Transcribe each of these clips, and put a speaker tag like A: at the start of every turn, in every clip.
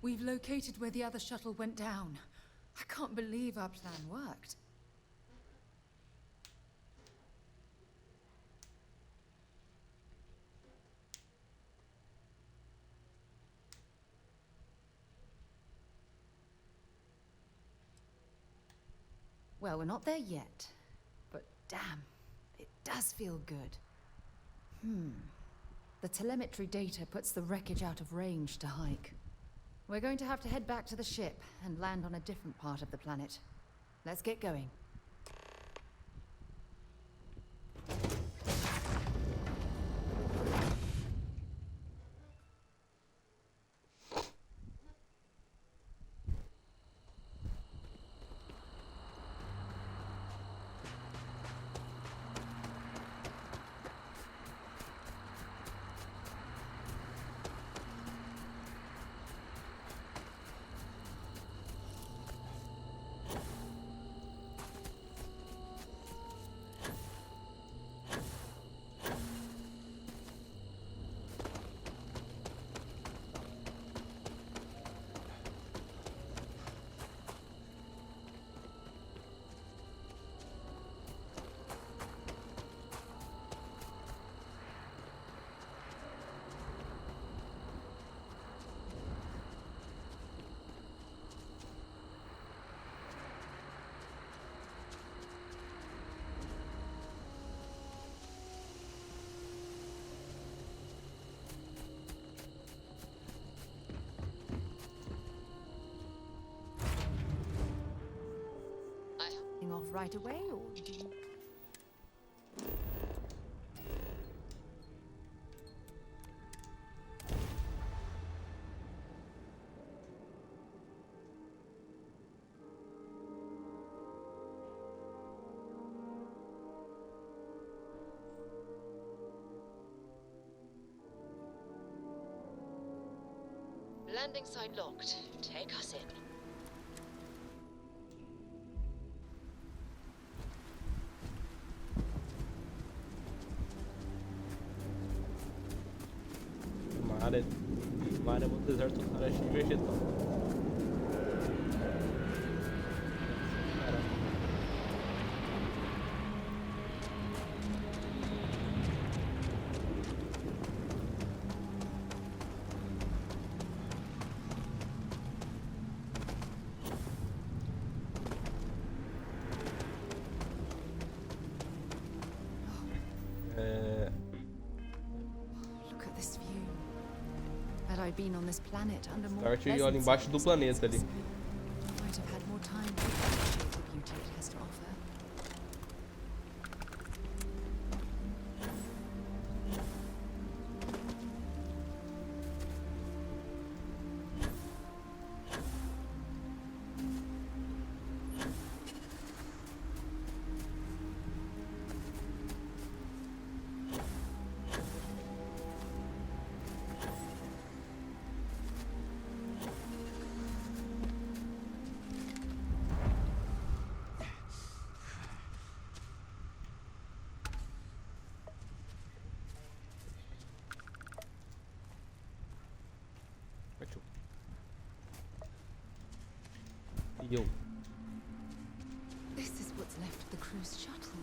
A: We've located where the other shuttle went down. I can't believe our plan worked. Well, we're not there yet. But damn, it does feel good. The telemetry data puts the wreckage out of range to hike. We're going to have to head back to the ship and land on a different part of the planet. Let's get going. Off right away, or do you...
B: Landing site locked. Take us in.
C: Uma área muito deserta floresta de vegetal.
A: Look at this view. Had I been on this planet under more
C: Parte
A: pleasant
C: olha embaixo do planeta ali.
A: might have had more time to appreciate the beauty it has to offer. This is what's left of the cruise shuttle.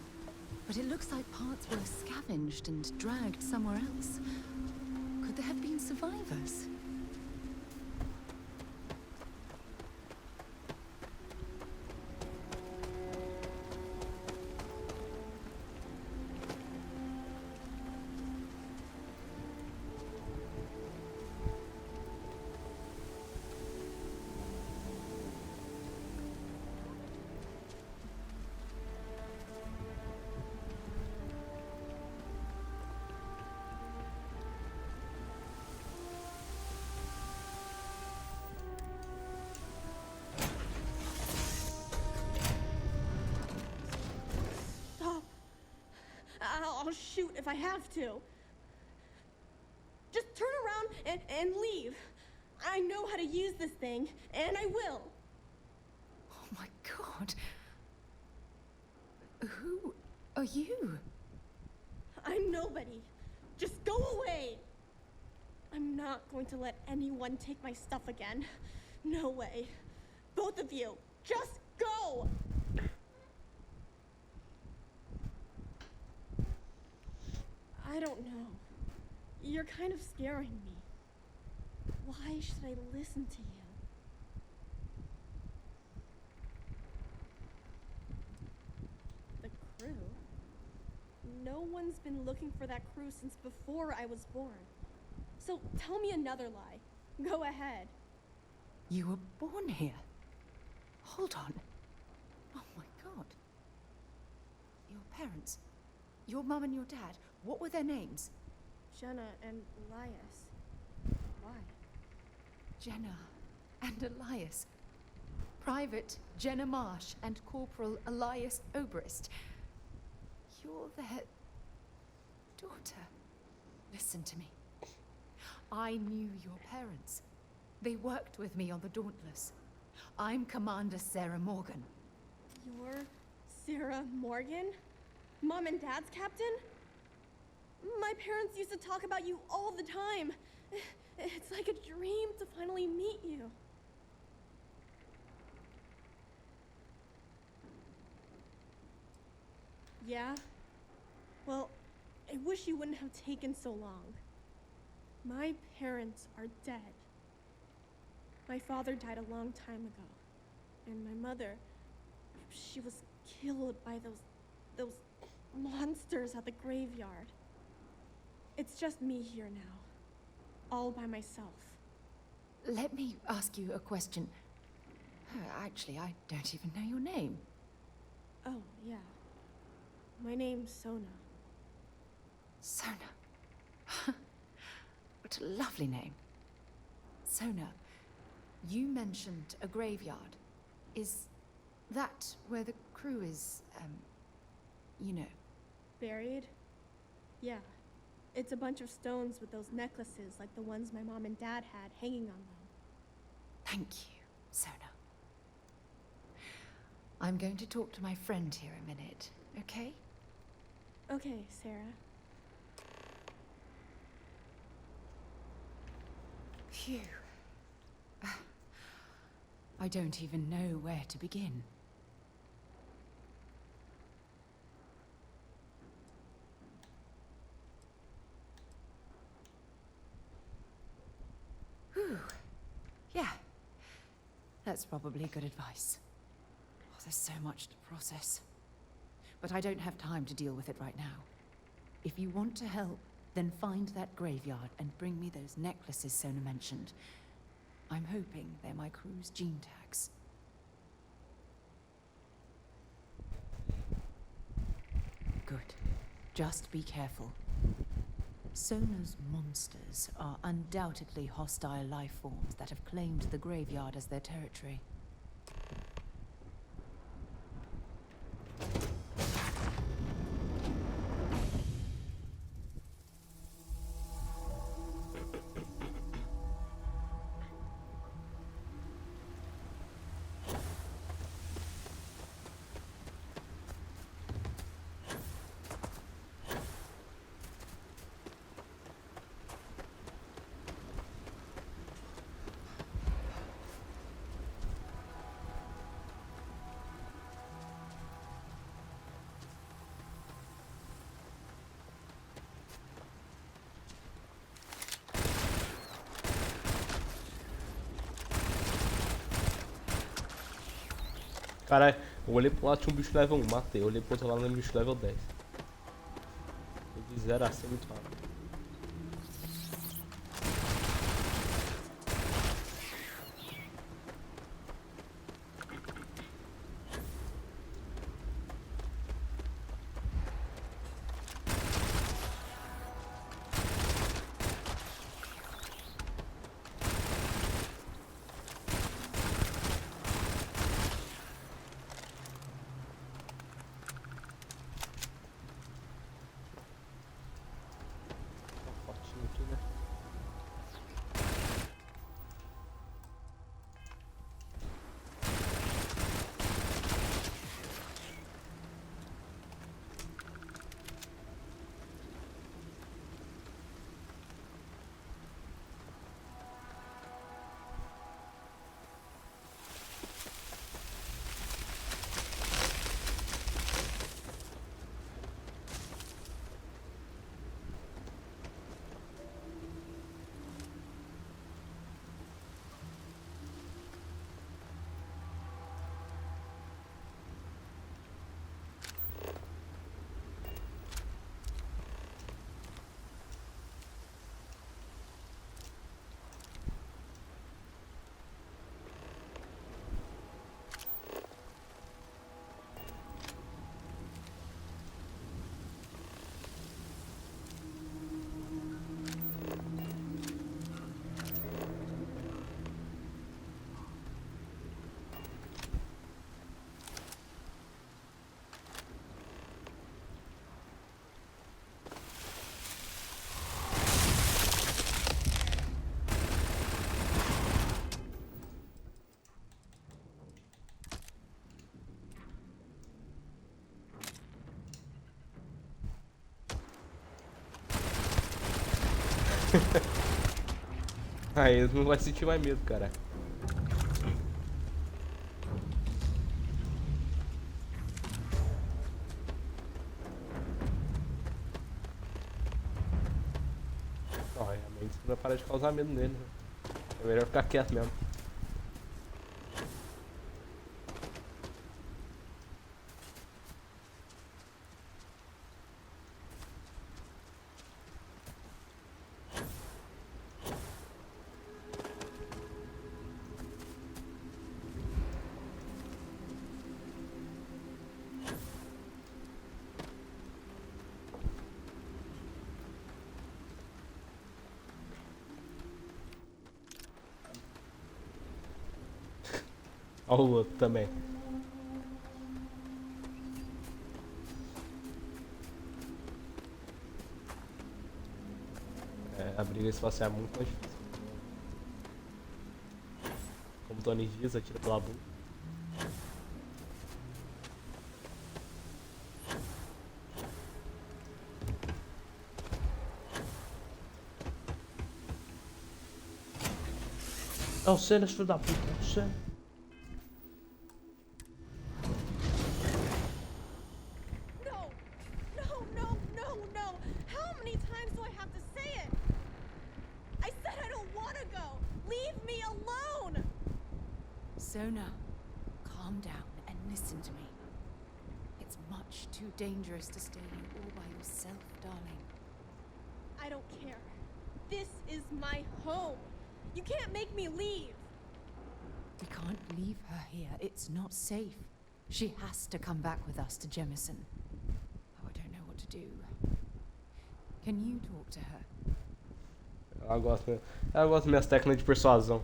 A: But it looks like parts were scavenged and dragged somewhere else. Could there have been survivors?
D: I'll shoot if I have to. Just turn around and leave. I know how to use this thing, and I will.
A: Oh my god. Who are you?
D: I'm nobody. Just go away. I'm not going to let anyone take my stuff again. No way. Both of you, just go! I don't know. You're kind of scaring me. Why should I listen to you? The crew? No one's been looking for that crew since before I was born. So tell me another lie. Go ahead.
A: You were born here? Hold on. Oh my god. Your parents, your mum and your dad, what were their names?
D: Jenna and Elias. Why?
A: Jenna and Elias. Private Jenna Marsh and Corporal Elias Obrist. You're their daughter. Listen to me. I knew your parents. They worked with me on the Dauntless. I'm Commander Sarah Morgan.
D: You're Sarah Morgan? Mom and Dad's captain? My parents used to talk about you all the time. It's like a dream to finally meet you. Yeah? Well, I wish you wouldn't have taken so long. My parents are dead. My father died a long time ago. And my mother, she was killed by those monsters at the graveyard. It's just me here now, all by myself.
A: Let me ask you a question. Actually, I don't even know your name.
D: Oh, yeah. My name's Sona.
A: Sona. What a lovely name. Sona, you mentioned a graveyard. Is that where the crew is, you know?
D: Buried? Yeah. It's a bunch of stones with those necklaces like the ones my mom and dad had hanging on them.
A: Thank you, Sona. I'm going to talk to my friend here a minute, okay?
D: Okay, Sarah.
A: Phew. I don't even know where to begin. Whew. Yeah. That's probably good advice. Oh, there's so much to process. But I don't have time to deal with it right now. If you want to help, then find that graveyard and bring me those necklaces Sona mentioned. I'm hoping they're my crew's gene tags. Good. Just be careful. Sona's monsters are undoubtedly hostile life forms that have claimed the graveyard as their territory.
C: Caralho, eu olhei pro lado, tinha um bicho level 1, matei. Eu olhei pro outro lado, um bicho level 10. De 0 a 100 muito rápido. Aí eles não vai sentir mais medo, cara. Não, realmente você vai parar de causar medo nele. Né? É melhor ficar quieto mesmo. Olha o outro também. É, a briga espacial é muito mais difícil. Como o Tony diz, atira pela bunda. É o Senna, filho da puta. É o Senna.
D: No! No, no, no, no! How many times do I have to say it? I said I don't want to go! Leave me alone!
A: Sona, calm down and listen to me. It's much too dangerous to stay here all by yourself, darling.
D: I don't care. This is my home. You can't make me leave.
A: We can't leave her here. It's not safe. She has to come back with us to Jemison. Oh, I don't know what to do. Can you talk to her?
C: Ela gosta das minhas técnicas de persuasão.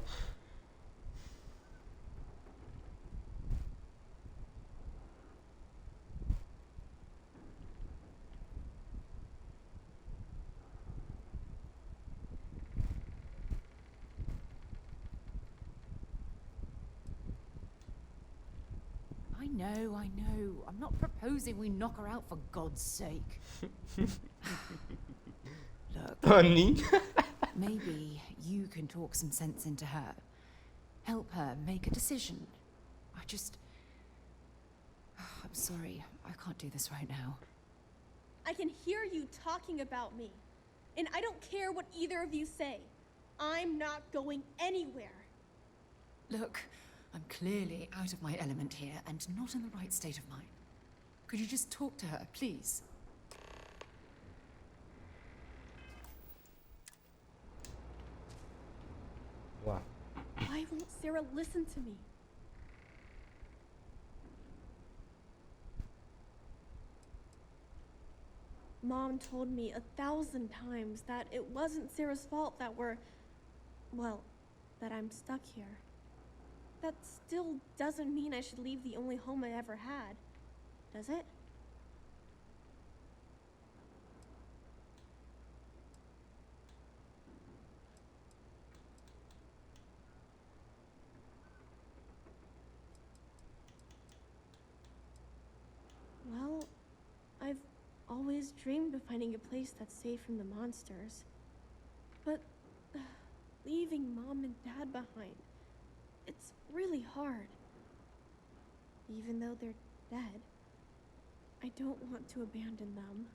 A: I know. I'm not proposing we knock her out for God's sake. Look,
C: Tony.
A: maybe you can talk some sense into her. Help her make a decision. I'm sorry. I can't do this right now.
D: I can hear you talking about me. And I don't care what either of you say. I'm not going anywhere.
A: Look, I'm clearly out of my element here and not in the right state of mind. Could you just talk to her, please?
C: Wow.
D: Why won't Sarah listen to me? Mom told me 1,000 times that it wasn't Sarah's fault that that I'm stuck here. That still doesn't mean I should leave the only home I ever had, does it? Well, I've always dreamed of finding a place that's safe from the monsters. But leaving Mom and Dad behind, it's really hard. Even though they're dead, I don't want to abandon them.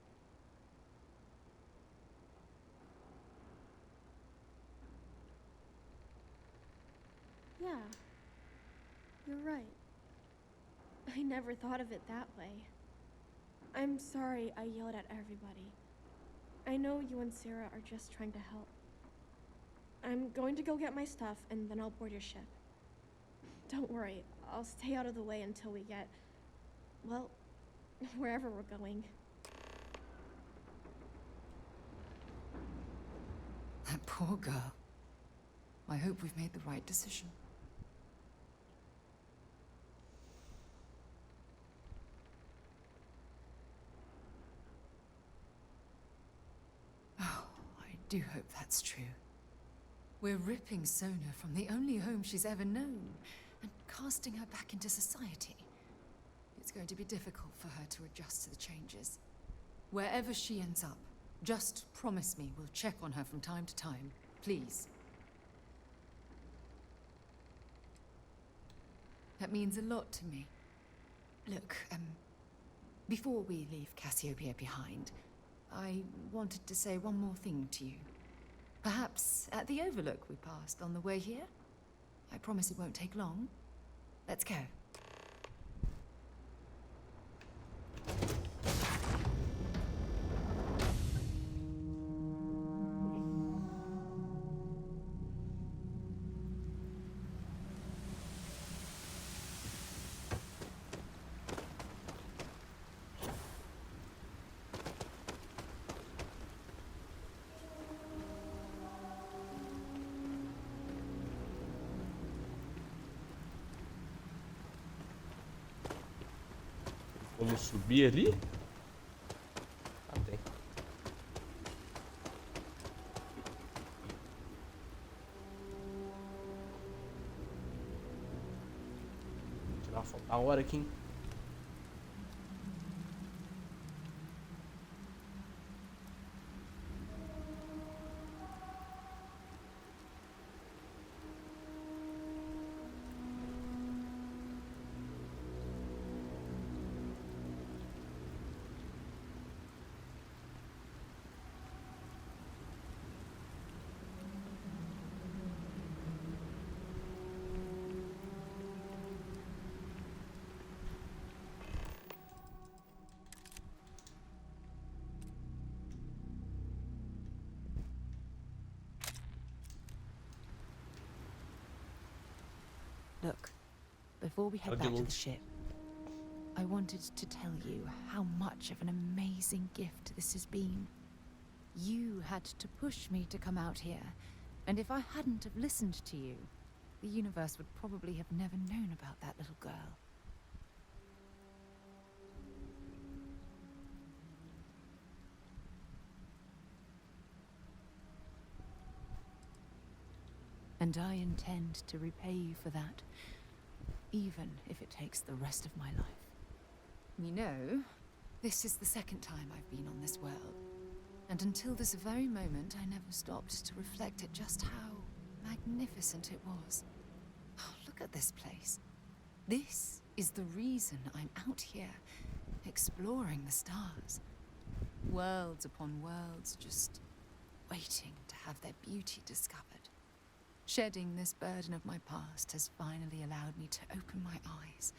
D: Yeah, you're right. I never thought of it that way. I'm sorry I yelled at everybody. I know you and Sarah are just trying to help. I'm going to go get my stuff and then I'll board your ship. Don't worry, I'll stay out of the way until we get, well, wherever we're going.
A: That poor girl. I hope we've made the right decision. Oh, I do hope that's true. We're ripping Sona from the only home she's ever known and casting her back into society. It's going to be difficult for her to adjust to the changes. Wherever she ends up, Just promise me we'll check on her from time to time, please. That means a lot to me. Look, before we leave Cassiopeia behind, I wanted to say one more thing to you. Perhaps at the overlook we passed on the way here? I promise it won't take long. Let's go.
C: Vamos subir ali? Ah, tem. Vou tirar uma foto da hora aqui, hein?
A: Look, before we head back to the ship, I wanted to tell you how much of an amazing gift this has been. You had to push me to come out here, and if I hadn't have listened to you, the universe would probably have never known about that little girl. And I intend to repay you for that, even if it takes the rest of my life. You know, this is the second time I've been on this world, and until this very moment I never stopped to reflect at just how magnificent it was. Oh, look at this place. This is the reason I'm out here, exploring the stars. Worlds upon worlds, just waiting to have their beauty discovered. Shedding this burden of my past has finally allowed me to open my eyes,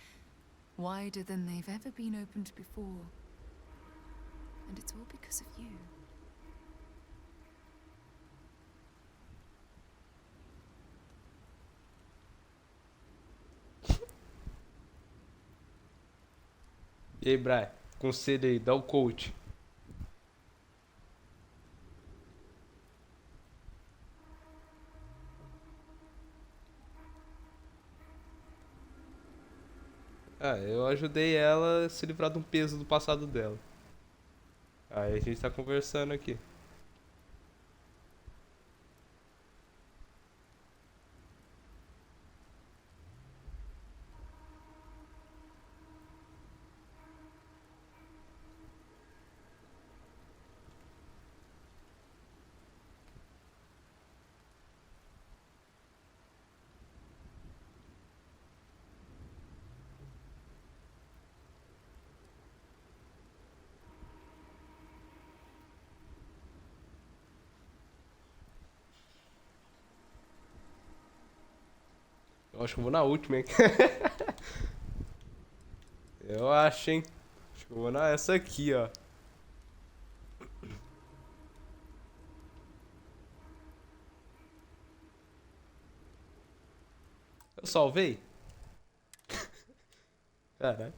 A: wider than they've ever been opened before. And it's all because of you.
C: E aí, Brian, conselho aí, dá o coach. Ah, eu ajudei ela a se livrar de um peso do passado dela. Aí a gente tá conversando aqui. Eu acho que eu vou na última, hein? Eu acho, hein? Acho que eu vou na essa aqui, ó. Eu salvei? Caralho.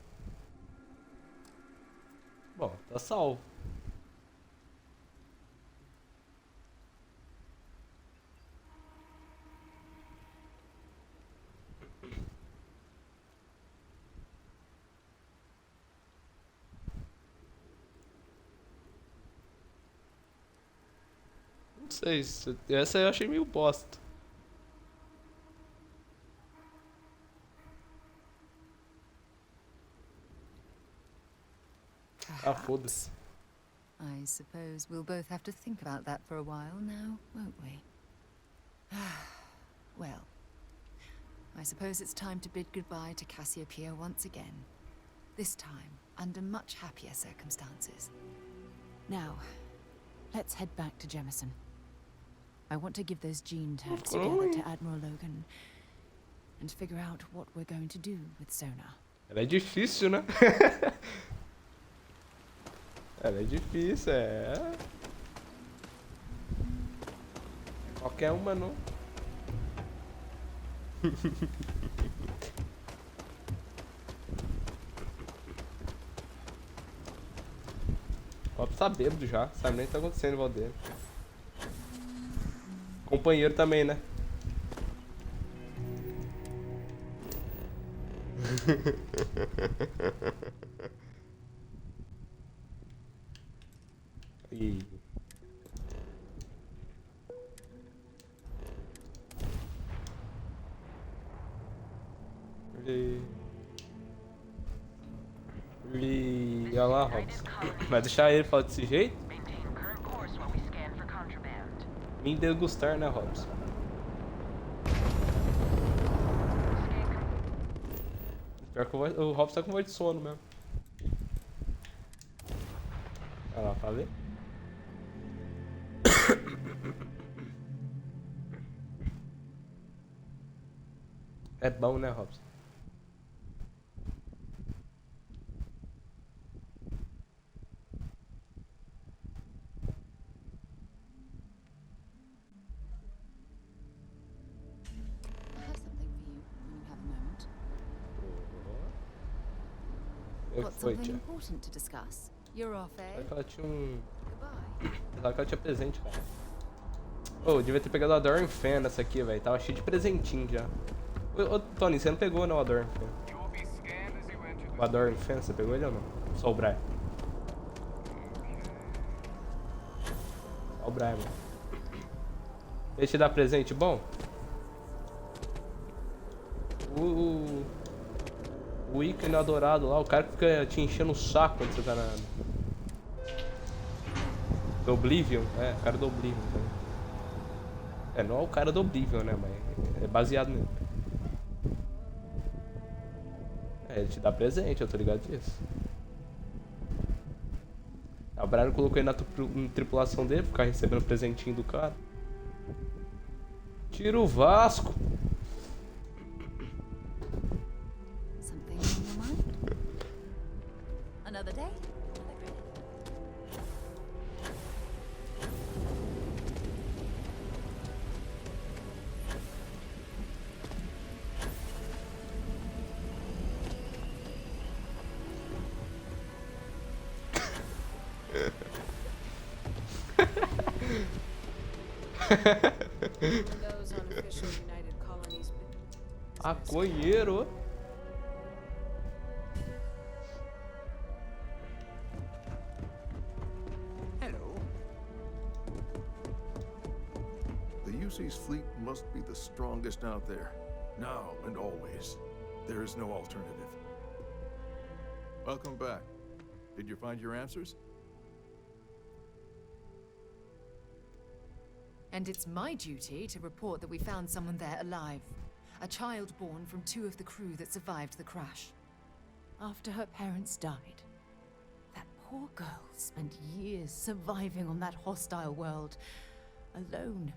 C: Bom, tá salvo. Não sei, essa eu achei meio bosta. Ah, foda-se.
A: I suppose we'll both have to think about that for a while now, won't we? Well, I suppose it's time to bid goodbye to Cassiopeia once again. This time, under much happier circumstances. Now, let's head back to Jemison. I want to give those gene tags together to Admiral Logan and figure out what we're going to do with Sona.
C: Ela é difícil, né? Ela é difícil, é. Qualquer uma, não. O Hobbs tá bêbado já, sabe nem o que tá acontecendo em volta dele. Companheiro também, né? E... olha lá, Hobbs. Vai deixar ele falar desse jeito? Me degustar, né, Hobbs? Pior que o Hobbs tá com voz de sono mesmo. Olha lá, falei. É bom, né, Hobbs?
A: I have something for you when you have a moment. Got
C: Foi,
A: something
C: tia.
A: important to discuss. You're off, eh?
C: Sabe que ela tinha um...
A: Goodbye.
C: Sabe que ela tinha presente, cara. Ô, devia ter pegado a Adorn Fan nessa aqui, velho. Tava cheio de presentinho já. Ô, Tony, você não pegou, não, o Adorn Fan? O Adorn Fan, você pegou ele ou não? Só o Brian. Só o Brian, mano. Deixa eu te dar presente bom? O ícone adorado lá, o cara que fica te enchendo o saco quando você tá na... Do Oblivion, o cara do Oblivion também. Não é o cara do Oblivion, né, mas é baseado nele. Ele te dá presente, eu tô ligado disso. O Brian colocou ele na tripulação dele, ficar recebendo presentinho do cara. Tira o Vasco!
A: Something on your mind? Another day? Another credit?
B: Those unofficial United Colonies.
C: Maconheiro!
B: Hello.
E: The UC's fleet must be the strongest out there, now and always. There is no alternative. Welcome back. Did you find your answers?
A: And it's my duty to report that we found someone there alive. A child born from 2 of the crew that survived the crash. After her parents died. That poor girl spent years surviving on that hostile world. Alone.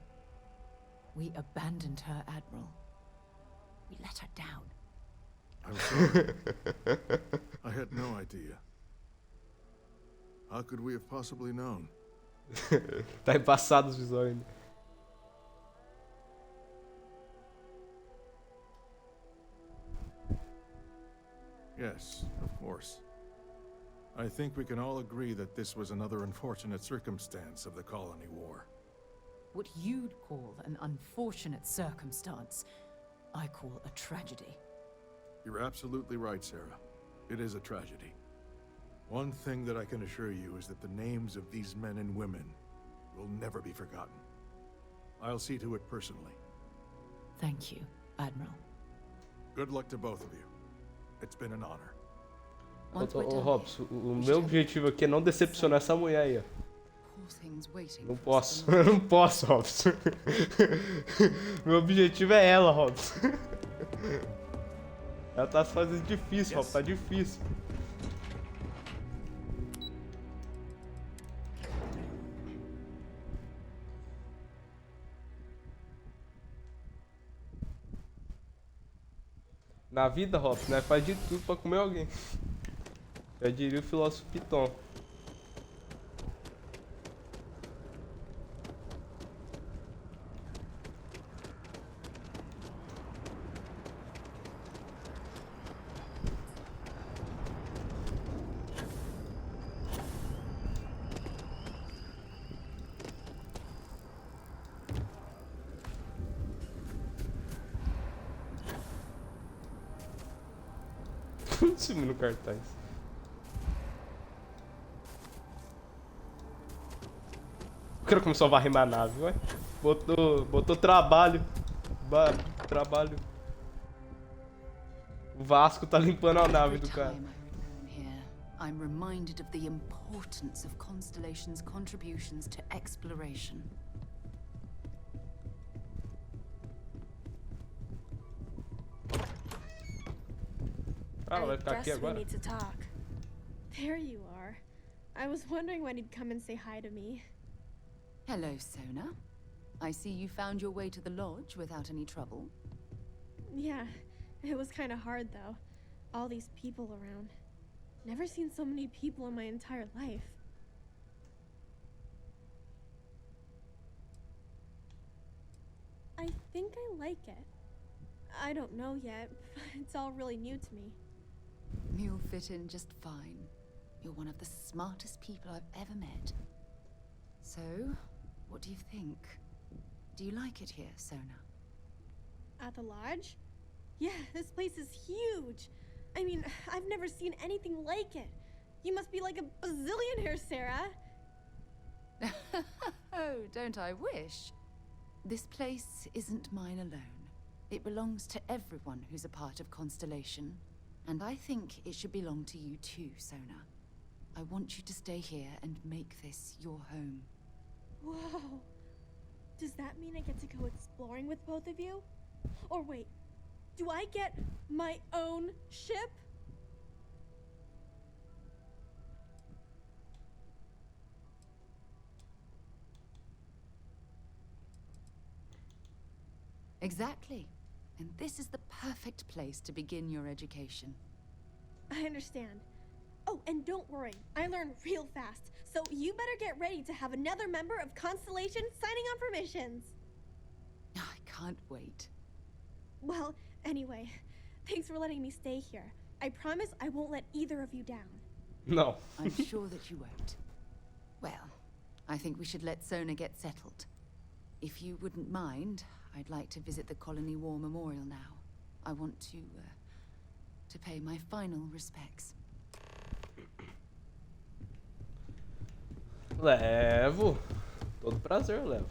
A: We abandoned her, Admiral. We let her down.
E: I'm sorry. I had no idea. How could we have possibly known?
C: Tá embaçado os visuais ainda.
E: Yes, of course. I think we can all agree that this was another unfortunate circumstance of the colony war.
A: What you'd call an unfortunate circumstance, I call a tragedy.
E: You're absolutely right, Sarah. It is a tragedy. One thing that I can assure you is that the names of these men and women will never be forgotten. I'll see to it personally.
A: Thank you, Admiral.
E: Good luck to both of you. It's been an honor.
A: Once
C: Ô,
A: we're
C: ô,
A: done
C: Robson,
A: here,
C: o
A: we
C: meu
A: should have
C: objetivo aqui é não decepcionar essa mulher aí, ó.
A: poor things waiting
C: Não
A: for us
C: posso,
A: at the
C: eu
A: lodge.
C: não posso, Robson. Meu objetivo é ela, Robson. Ela tá se fazendo difícil, Robson, tá difícil. Na vida, Robson, né? Faz de tudo pra comer alguém. Já diria o filósofo Piton. Sumiu no cartaz. O cara começou a varrer a nave, ué. Botou trabalho. Trabalho. O Vasco tá limpando a nave
A: Every
C: do cara.
A: time I return here, I'm reminded of the importance of Constellation's contributions to exploration.
C: Ah, ela vai ficar
D: I
C: aqui
D: guess we
C: agora?
D: need to talk. There you are. I was wondering when you'd come and say hi to me.
A: Hello, Sona. I see you found your way to the lodge without any trouble.
D: Yeah, it was kind of hard though. All these people around. Never seen so many people in my entire life. I think I like it. I don't know yet, but it's all really new to me.
A: You'll fit in just fine. You're one of the smartest people I've ever met. So, what do you think? Do you like it here, Sona?
D: At the lodge? Yeah, this place is huge. I mean, I've never seen anything like it. You must be like a bazillionaire, Sarah.
A: Oh, don't I wish? This place isn't mine alone. It belongs to everyone who's a part of Constellation. And I think it should belong to you too, Sona. I want you to stay here and make this your home.
D: Whoa. Does that mean I get to go exploring with both of you? Or wait, do I get my own ship?
A: Exactly. And this is the perfect place to begin your education.
D: I understand. Oh, and don't worry, I learn real fast. So you better get ready to have another member of Constellation signing on for missions.
A: I can't wait.
D: Well, anyway, thanks for letting me stay here. I promise I won't let either of you down.
C: Não.
A: I'm sure that you won't. Well, I think we should let Sona get settled. If you wouldn't mind, I'd like to visit the Colony War Memorial now. I want to pay my final respects.
C: Levo. Todo prazer eu levo.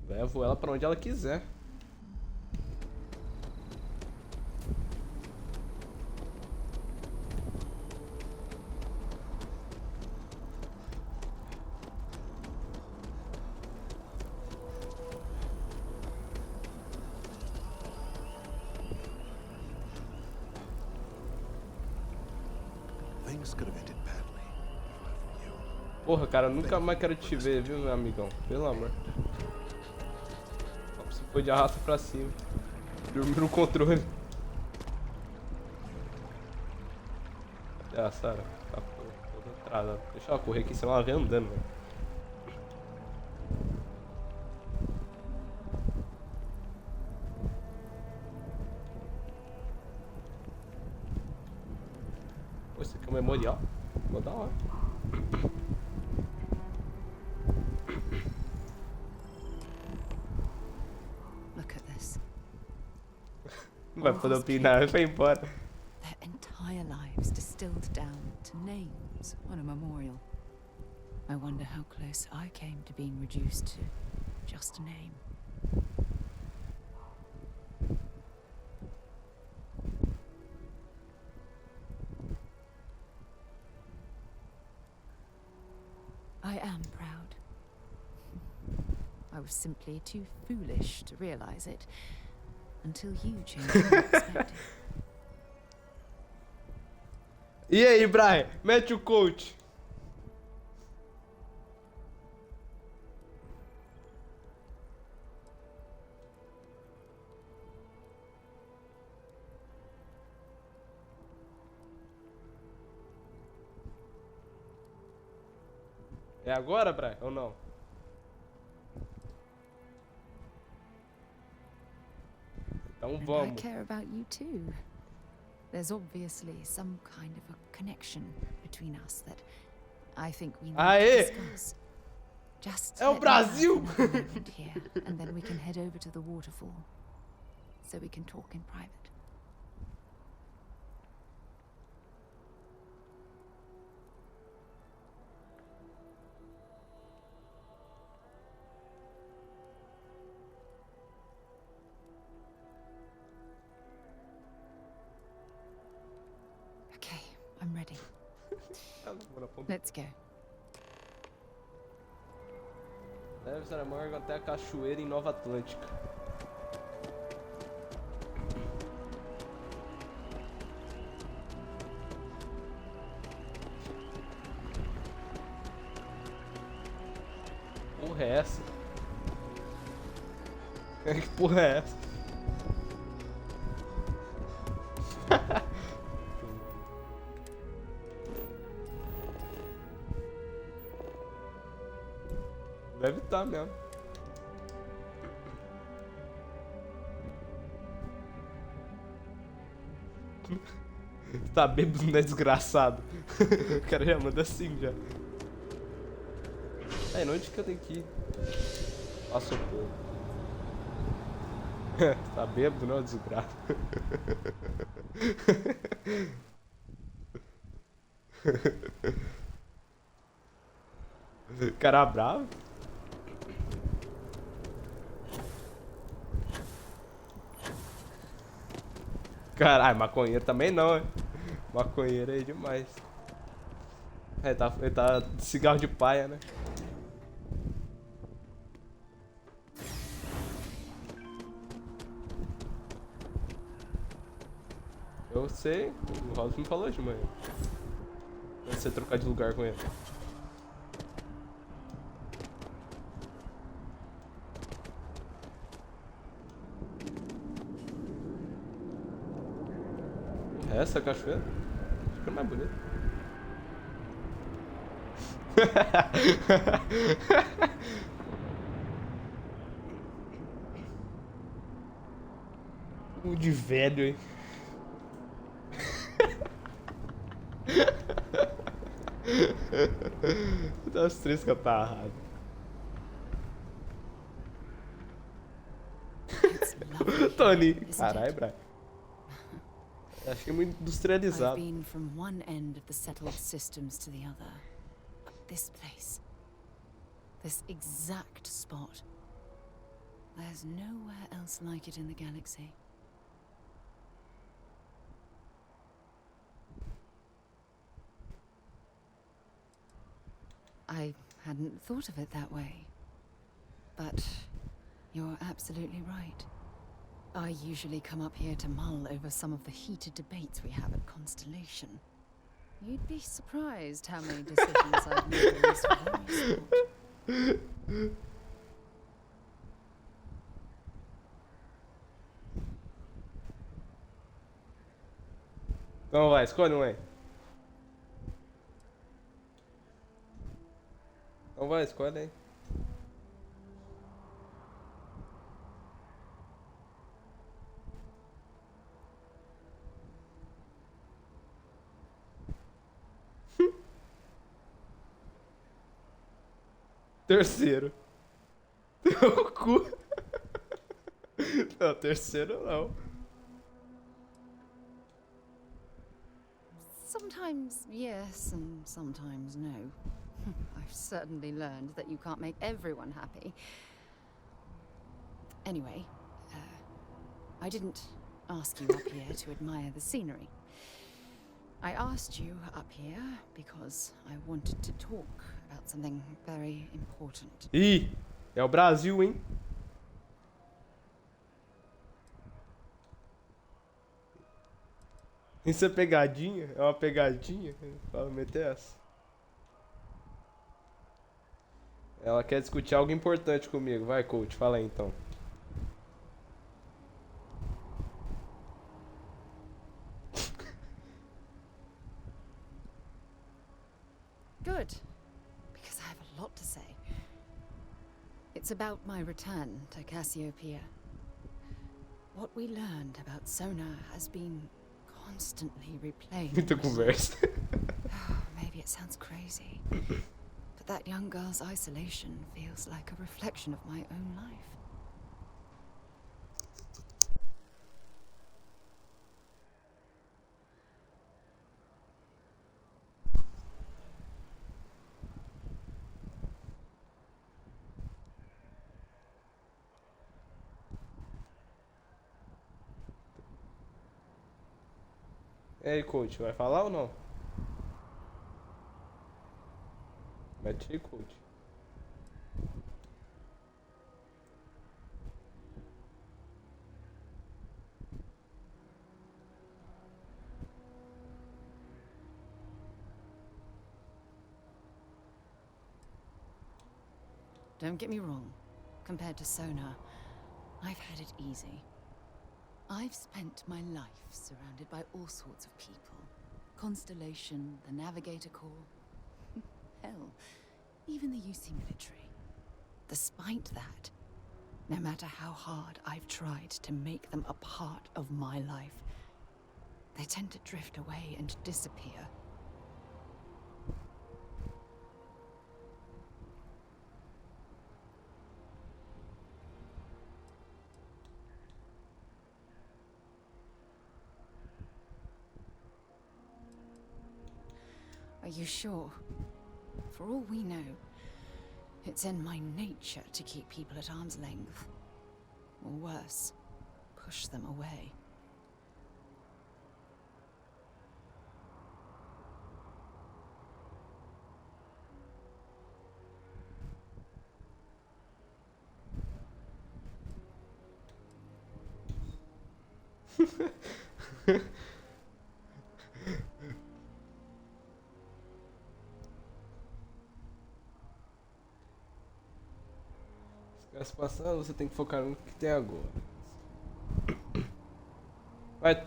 C: Levo ela pra onde ela quiser.
E: Things could have ended badly if not for you.
C: Porra, cara, eu nunca mais quero te ver, viu, meu amigão? Pelo amor. Só você foi de arrasta pra cima. Dormiu no controle. Cadê a Sarah? Tá toda atrasada. Deixa ela correr aqui, senão ela vem andando, velho. Pô, esse aqui é um memorial. Vou da hora.
A: Look at this.
C: Não vai poder opinar, vai embora.
A: Their entire lives distilled down to names on a memorial. I wonder how close I came to being reduced to just a name. I am proud. I was simply too foolish to realize it until you changed my perspective.
C: E aí, Brian? Mete o coach. É agora, Brian, ou não? Então
A: And I
C: vamos.
A: care about you too. There's obviously some kind of a connection between us that I think we need
C: Aê!
A: to discuss. Just
C: É o
A: let me
C: Brasil!
A: have another moment here, and then we can head over to the waterfall, so we can talk in private. Okay, I'm ready. Let's go.
C: Deve ser a maior até a cachoeira em Nova Atlântica. Porra é essa? Que porra é essa? Deve estar mesmo. Tá bêbado, né, desgraçado? O cara já manda assim já. Aí, onde que eu tenho que ir? Nossa, pô. Tá bêbado, não, desgraça. Cara bravo. Caralho, maconheiro também não, hein? Maconheiro aí demais. Ele tá de cigarro de paia, né? Eu sei, o Ross me falou de manhã. Vai você trocar de lugar com ele. Essa cachoeira? Acho que é mais bonita. Um de velho, hein? Das três catarradas. Tony. Caralho, Brian. Achei muito
A: I've
C: industrializado.
A: been from one end of the settled systems to the other. But this place, this exact spot, there's nowhere else like it in the galaxy. I hadn't thought of it that way. But you're absolutely right. I usually come up here to mull over some of the heated debates we have at Constellation. You'd be surprised how many decisions I've made in this very spot.
C: Então vai, escolhe um aí. Então vai, escolhe aí. Terceiro. Teu cu. Não, terceiro não.
A: Sometimes yes, and sometimes no. I've certainly learned that you can't make everyone happy. Anyway, I didn't ask you up here to admire the scenery. I asked you up here because I wanted to talk about something very important.
C: Ih, é o Brasil, hein? Isso é pegadinha? É uma pegadinha? Fala, meter essa. Ela quer discutir algo importante comigo. Vai, coach, fala aí então.
A: Good, because I have a lot to say. It's about my return to Cassiopeia. What we learned about Sona has been constantly replayed.
C: Muita conversa.
A: Maybe it sounds crazy, but that young girl's isolation feels like a reflection of my own life.
C: E aí, coach, vai falar ou não? Mete aí, coach.
A: Don't get me wrong. Compared to Sona, I've had it easy. I've spent my life surrounded by all sorts of people. Constellation, the Navigator Corps. Hell, even the UC military. Despite that, no matter how hard I've tried to make them a part of my life, they tend to drift away and disappear. Are you sure? For all we know, it's in my nature to keep people at arm's length. Or worse, push them away.
C: Se passando, você tem que focar no que tem agora.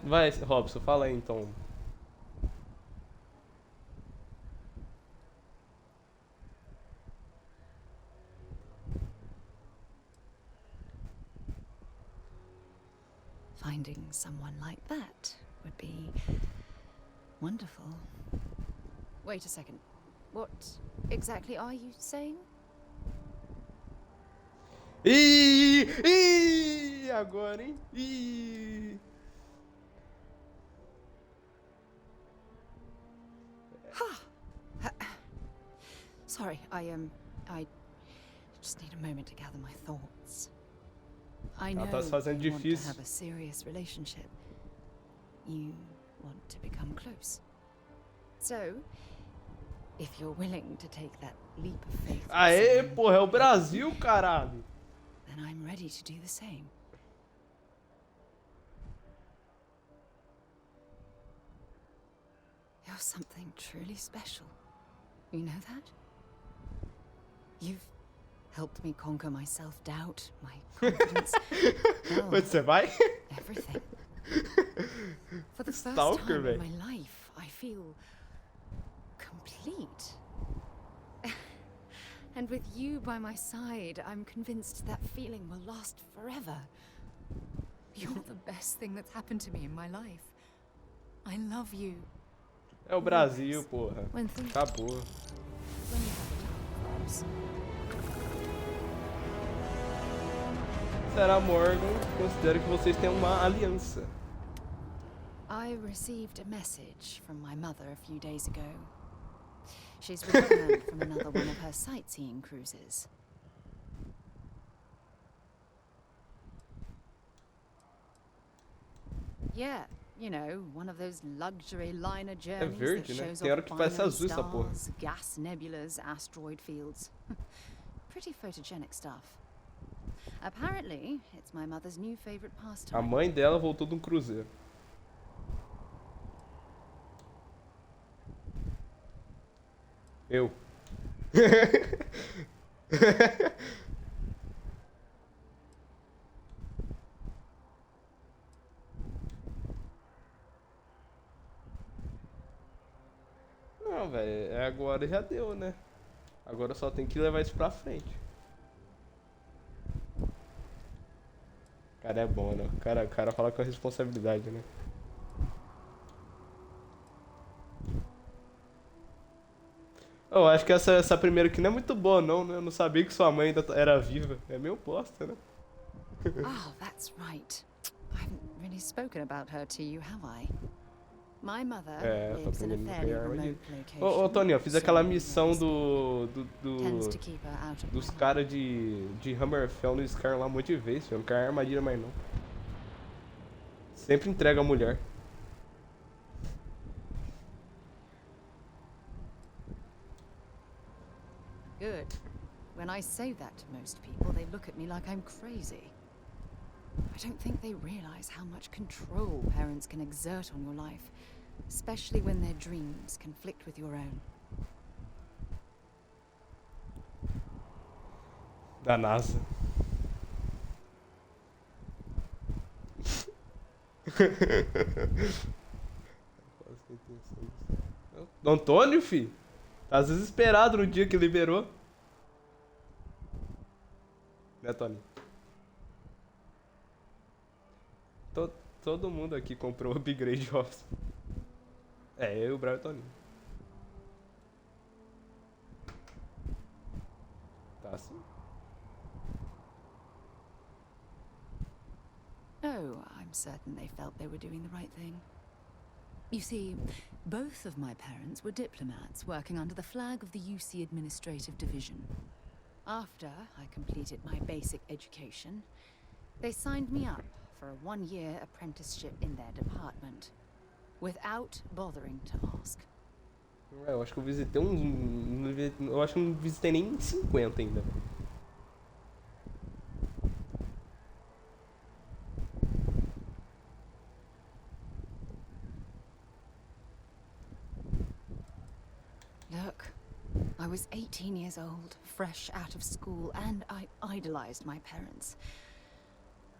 C: Vai, Robson, fala aí então.
A: Finding someone like that would be wonderful. Wait a second. What exactly are you saying?
C: Ih, agora, hein? Ih.
A: Sorry, I just need a moment to gather my thoughts. I know
C: Tá se fazendo
A: you want to
C: difícil.
A: have a serious relationship. You want to become close. So, if you're willing to take that leap of faith, with
C: Aê,
A: someone,
C: porra, é o Brasil, caralho.
A: then I'm ready to do the same. You're something truly special. You know that? You've helped me conquer my self-doubt, my confidence, hell,
C: Mas você vai?
A: everything. For the first
C: Stalker,
A: time in
C: velho.
A: my life, I feel complete. And with you by my side, I'm convinced that feeling will last forever. You're the best thing that's happened to me in my life. I love you.
C: É o Brasil, porra.
A: When things
C: Acabou.
A: when you have the time, of course.
C: Será Morgan? Considero que vocês têm uma aliança.
A: I received a message from my mother a few days ago. She's returned from another one of her sightseeing cruises. Yeah, You know, one of those luxury liner
C: É
A: journeys
C: verde,
A: that
C: né?
A: shows
C: Tem hora
A: off
C: que parece
A: binary
C: azul essa porra.
A: stars, gas nebulas, asteroid fields. Pretty photogenic stuff. Apparently, it's my mother's new favorite
C: A
A: pastime.
C: mãe dela voltou de um cruzeiro. Eu. Não, velho, agora já deu, né? Agora só tem que levar isso pra frente. O cara é bom, né? O cara fala com a responsabilidade, né? Eu acho que essa primeira aqui não é muito boa, não, né? Eu não sabia que sua mãe ainda era viva. É meio bosta, né?
A: Oh, that's right. I haven't really spoken about her to you, have I? My mother
C: Tô
A: lives in a
C: aprendendo a
A: fairly
C: pegar arma
A: remote
C: aqui.
A: location.
C: Ô, Toninho, eu fiz
A: so
C: aquela
A: my
C: missão
A: mother tends to
C: dos
A: keep her out of my way.
C: caras de Hammerfell no Scar lá um monte de vezes, filho. Não quero armadilha mais não. Sempre entrega a mulher.
A: Good. When I say that to most people, they look at me like I'm crazy. I don't think they realize how much control parents can exert on your life, especially when their dreams conflict with your own.
C: Da NASA. Antônio, fi? Tá desesperado no dia que liberou. Né, Tony? Todo mundo aqui comprou o upgrade office. É, eu, o Brian e o Toninho. Tá assim.
A: Oh, I'm certain they felt they were doing the right thing. You see, both of my parents were diplomats working under the flag of the UC Administrative Division. After I completed my basic education, they signed me up for a one-year apprenticeship in their department, without bothering to ask.
C: Eu acho que eu visitei eu acho que não visitei nem 50 ainda.
A: Look, I was 18 years old, fresh out of school, and I idolized my parents.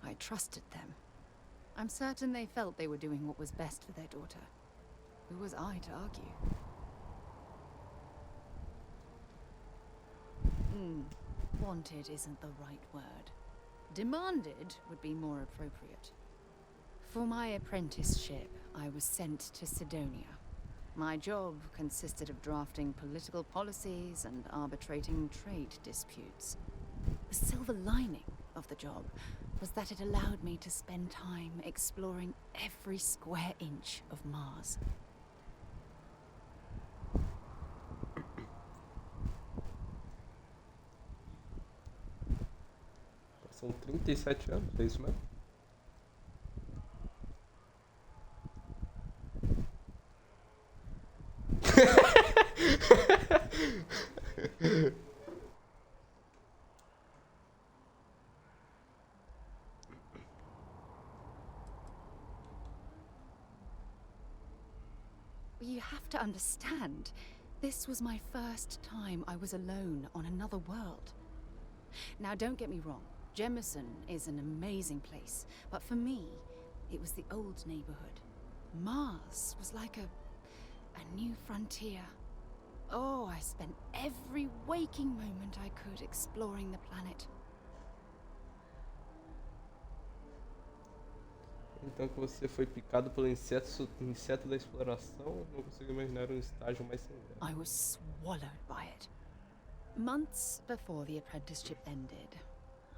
A: I trusted them. I'm certain they felt they were doing what was best for their daughter. Who was I to argue? Wanted isn't the right word. Demanded would be more appropriate. For my apprenticeship, I was sent to Sidonia. My job consisted of drafting political policies and arbitrating trade disputes. The silver lining of the job was that it allowed me to spend time exploring every square inch of Mars.
C: São 37 anos, é isso mesmo?
A: You have to understand, this was my first time I was alone on another world. Now, don't get me wrong, Jemison is an amazing place, but for me, it was the old neighborhood. Mars was like a new frontier. Oh, I spent every waking moment I could exploring the planet.
C: Então que você foi picado pelo inseto da exploração, não consigo imaginar um estágio mais sem graça.
A: I was swallowed by it. Months before the apprenticeship ended,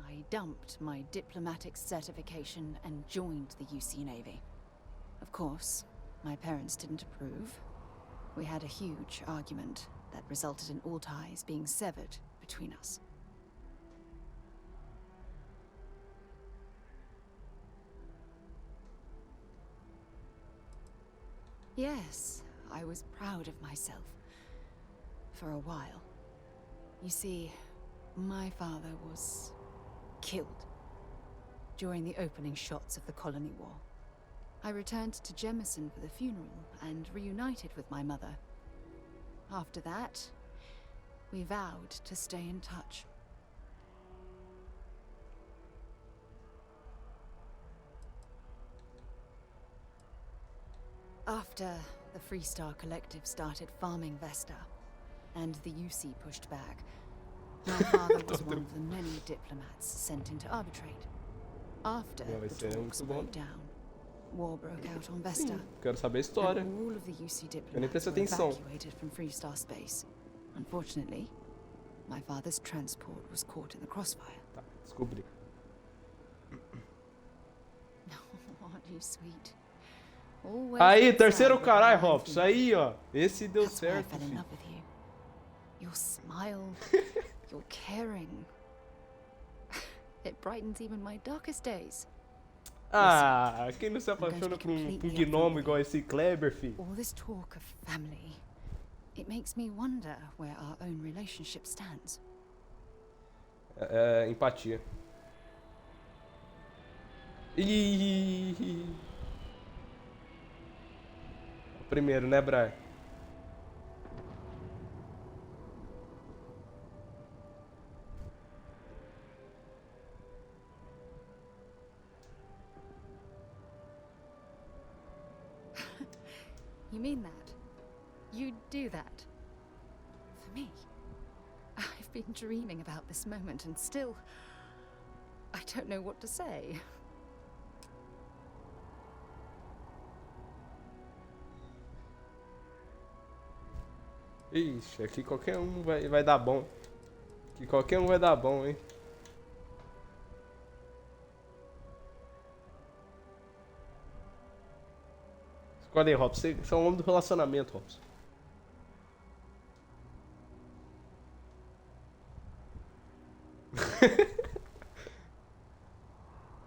A: I dumped my diplomatic certification and joined the UC Navy. Of course, my parents didn't approve. We had a huge argument that resulted in all ties being severed between us. Yes, I was proud of myself. For a while. You see, my father was killed during the opening shots of the Colony War. I returned to Jemison for the funeral and reunited with my mother. After that, we vowed to stay in touch. After the Freestar Collective started farming Vesta, and the UC pushed back, my father was one of the many diplomats sent in to arbitrate. After the talks broke down, war broke out on Vesta,
C: Quero saber a história.
A: and all of the UC
C: Eu nem
A: diplomats
C: prestei
A: were
C: atenção.
A: evacuated from Freestar space. Unfortunately, my father's transport was caught in the crossfire.
C: Tá, descobri.
A: Oh, you sweet. Always
C: Aí,
A: look
C: terceiro
A: sad when
C: caralho,
A: I'm
C: Robson.
A: with you.
C: Aí, ó. Esse deu
A: That's why I
C: certo,
A: fell in
C: filho.
A: love with you. Your smile, your caring. It brightens even my darkest days.
C: Ah, quem não se apaixona por um gnomo igual esse Kleber, filho?
A: All this talk of family, it makes me wonder where our own relationship stands.
C: Empatia. Ih. O primeiro, né, Brian?
A: You mean that? You do that? For me? I've been dreaming about this moment and still... I don't know what to say.
C: Ixi, aqui qualquer um vai dar bom. Aqui qualquer um vai dar bom, hein? Escolhe aí, Robson. Você é um homem do relacionamento, Robson.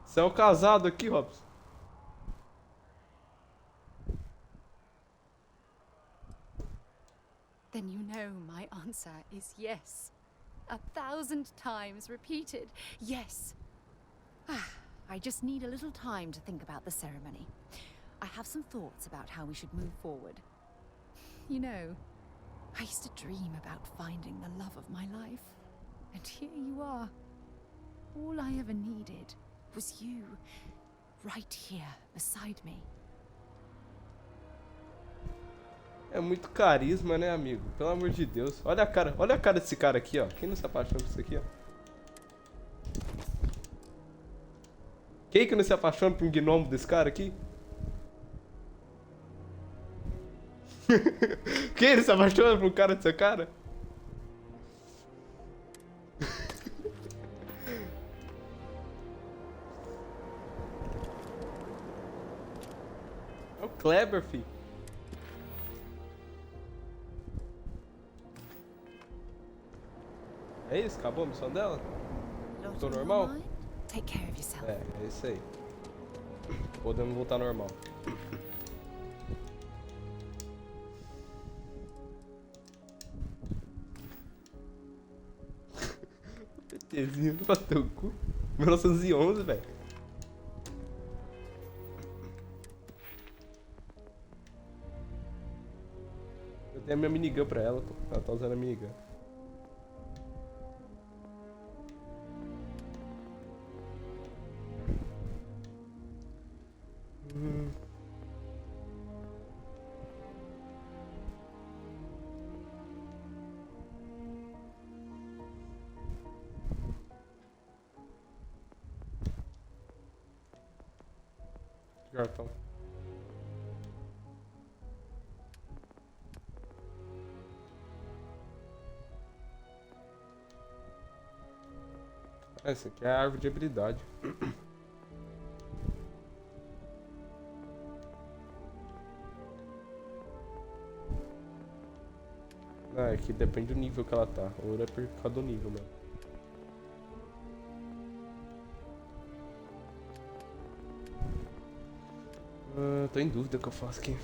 C: Você é um casado aqui, Robson.
A: Then you know my answer is yes. 1,000 times repeated. Yes. I just need a little time to think about the ceremony. I have some thoughts about how we should move forward. You know, I used to dream about finding the love of my life. And here you are. All I ever needed was you, right here beside me.
C: É muito carisma, né, amigo? Pelo amor de Deus. Olha a cara desse cara aqui, ó. Quem não se apaixona por isso aqui, ó? Quem que não se apaixona por um gnomo desse cara aqui? Quem não se apaixona por um cara desse cara? É o Kleber, fi. É isso? Acabou a missão dela?
A: Lot
C: Tô
A: on your
C: normal?
A: mind? Take care of yourself.
C: É isso aí. Podemos voltar ao normal. PTzinho pra teu cu. 1911, velho. Eu dei a minha minigun pra ela, pô. Ela tá usando a minigun. Garfão. Essa aqui é a árvore de habilidade. Ah, é que depende do nível que ela tá. Ouro é por causa do nível mesmo. Tô em dúvida o que eu faço aqui.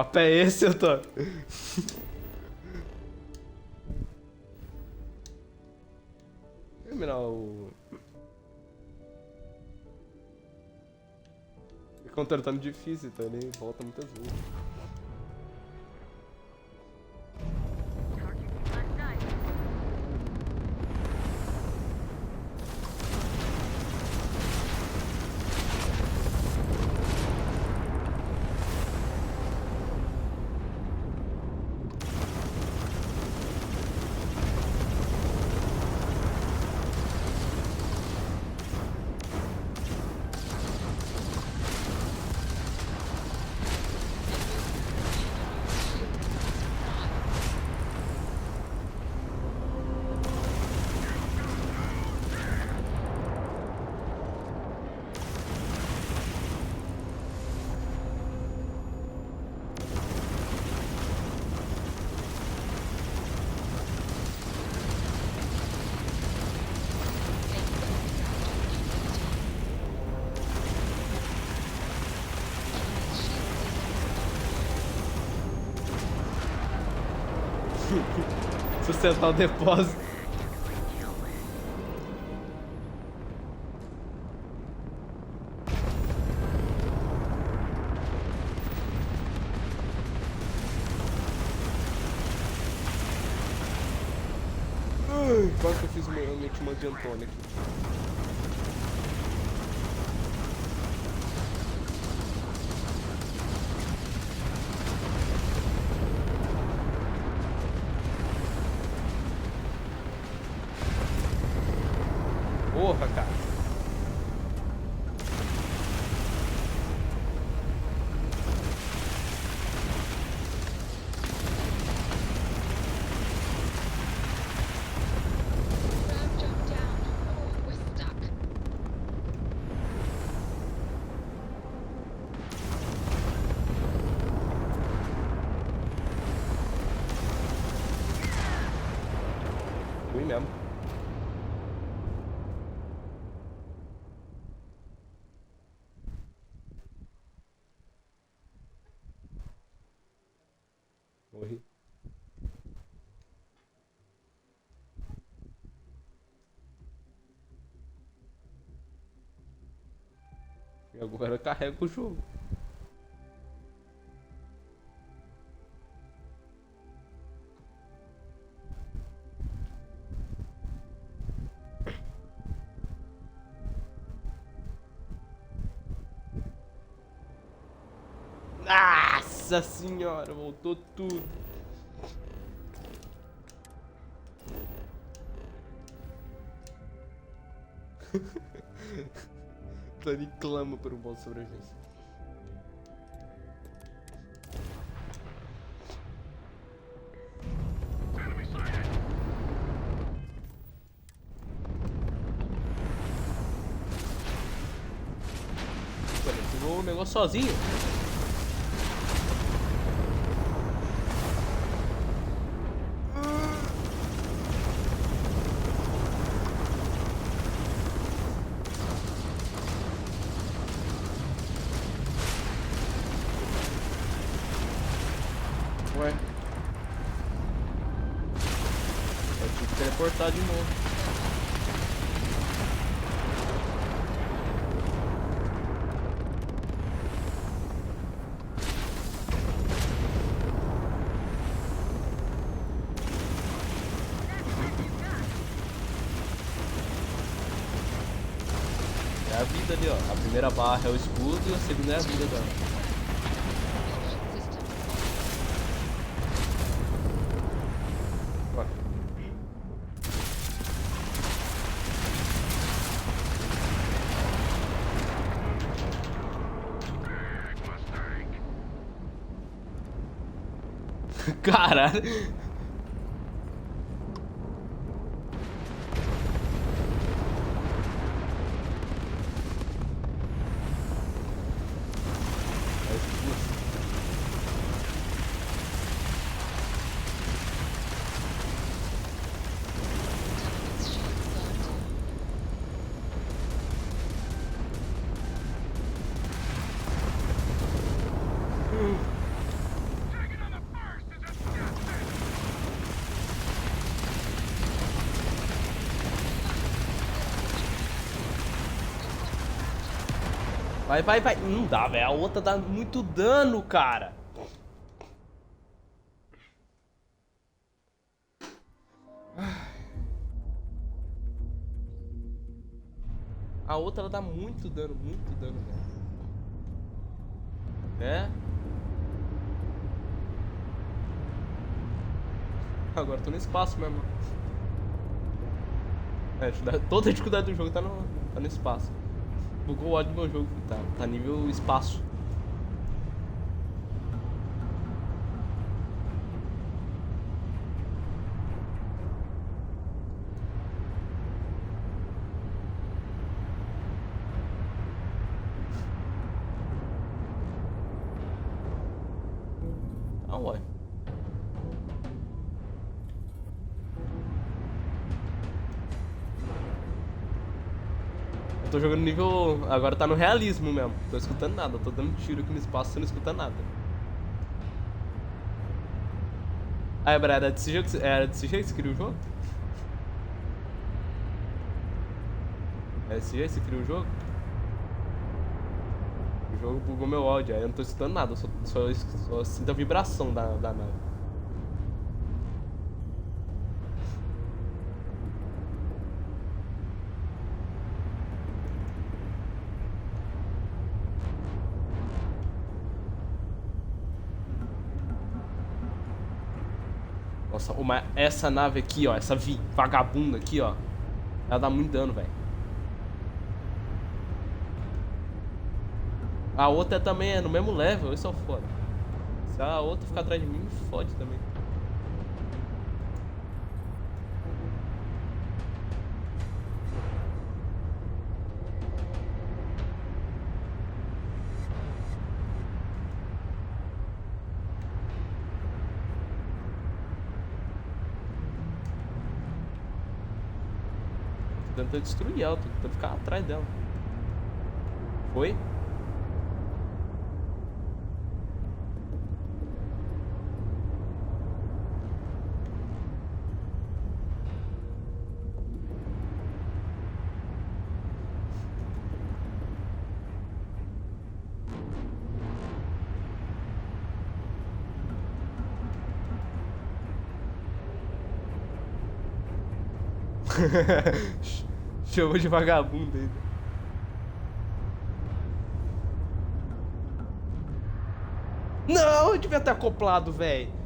C: papo é esse, eu tô. Terminar o... O controle tá difícil, então ele volta muitas vezes. Sustentar o depósito. Quase que eu fiz uma última de Antônio aqui. Porra, cara.
B: Ram jumped down. Oh, we're stuck.
C: Fui mesmo. Morri. E agora eu carrego o jogo. Nossa senhora, voltou tudo. Tony clama por um bom de sobrevivência. Olha, pegou o negócio sozinho. Ué. Eu tive que teleportar de novo. É a vida ali, ó. A primeira barra é o escudo e a segunda é a vida dela. Caralho. Vai, vai, vai. Não dá, velho. A outra dá muito dano, cara. A outra ela dá muito dano, velho. Né? Agora eu tô no espaço mesmo. É, toda a dificuldade do jogo tá no espaço. Bugou o ódio do meu jogo, tá nível espaço. Ah, ué. Eu tô jogando nível... Agora tá no realismo mesmo. Tô escutando nada. Tô dando tiro aqui no espaço, você não escuta nada. Ah, era desse jeito que você criou o jogo? É desse jeito que você criou o jogo? O jogo bugou meu áudio, aí eu não tô escutando nada. Só sinto a vibração da nave. Nossa, essa nave aqui, ó, essa vagabunda aqui, ó, ela dá muito dano, velho. A outra também é no mesmo level, isso é foda. Se a outra ficar atrás de mim, me fode também. Tô tentando destruir ela, tô tentando ficar atrás dela. Foi? Chamou de vagabundo ainda. Não, eu devia ter acoplado, velho.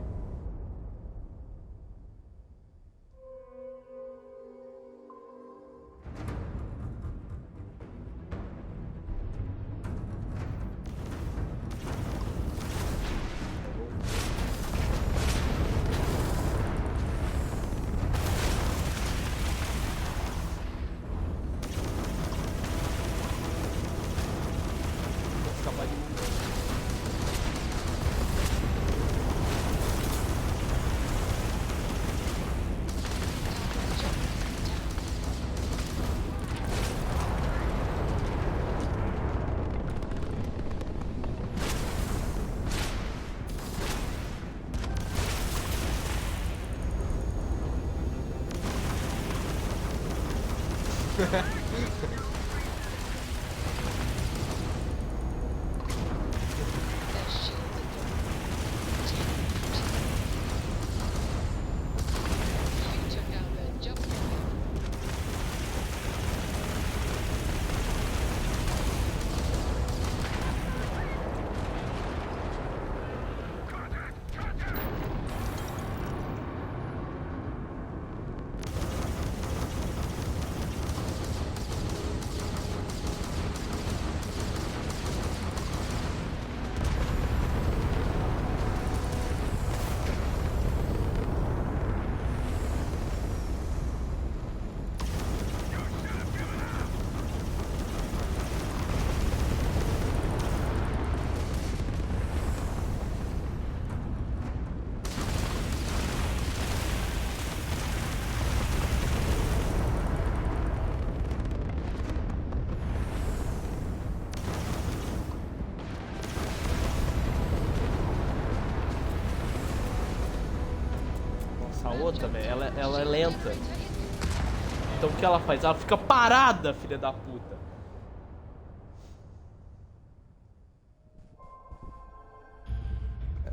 C: Outra, velho, ela é lenta. Então o que ela faz? Ela fica parada, filha da puta.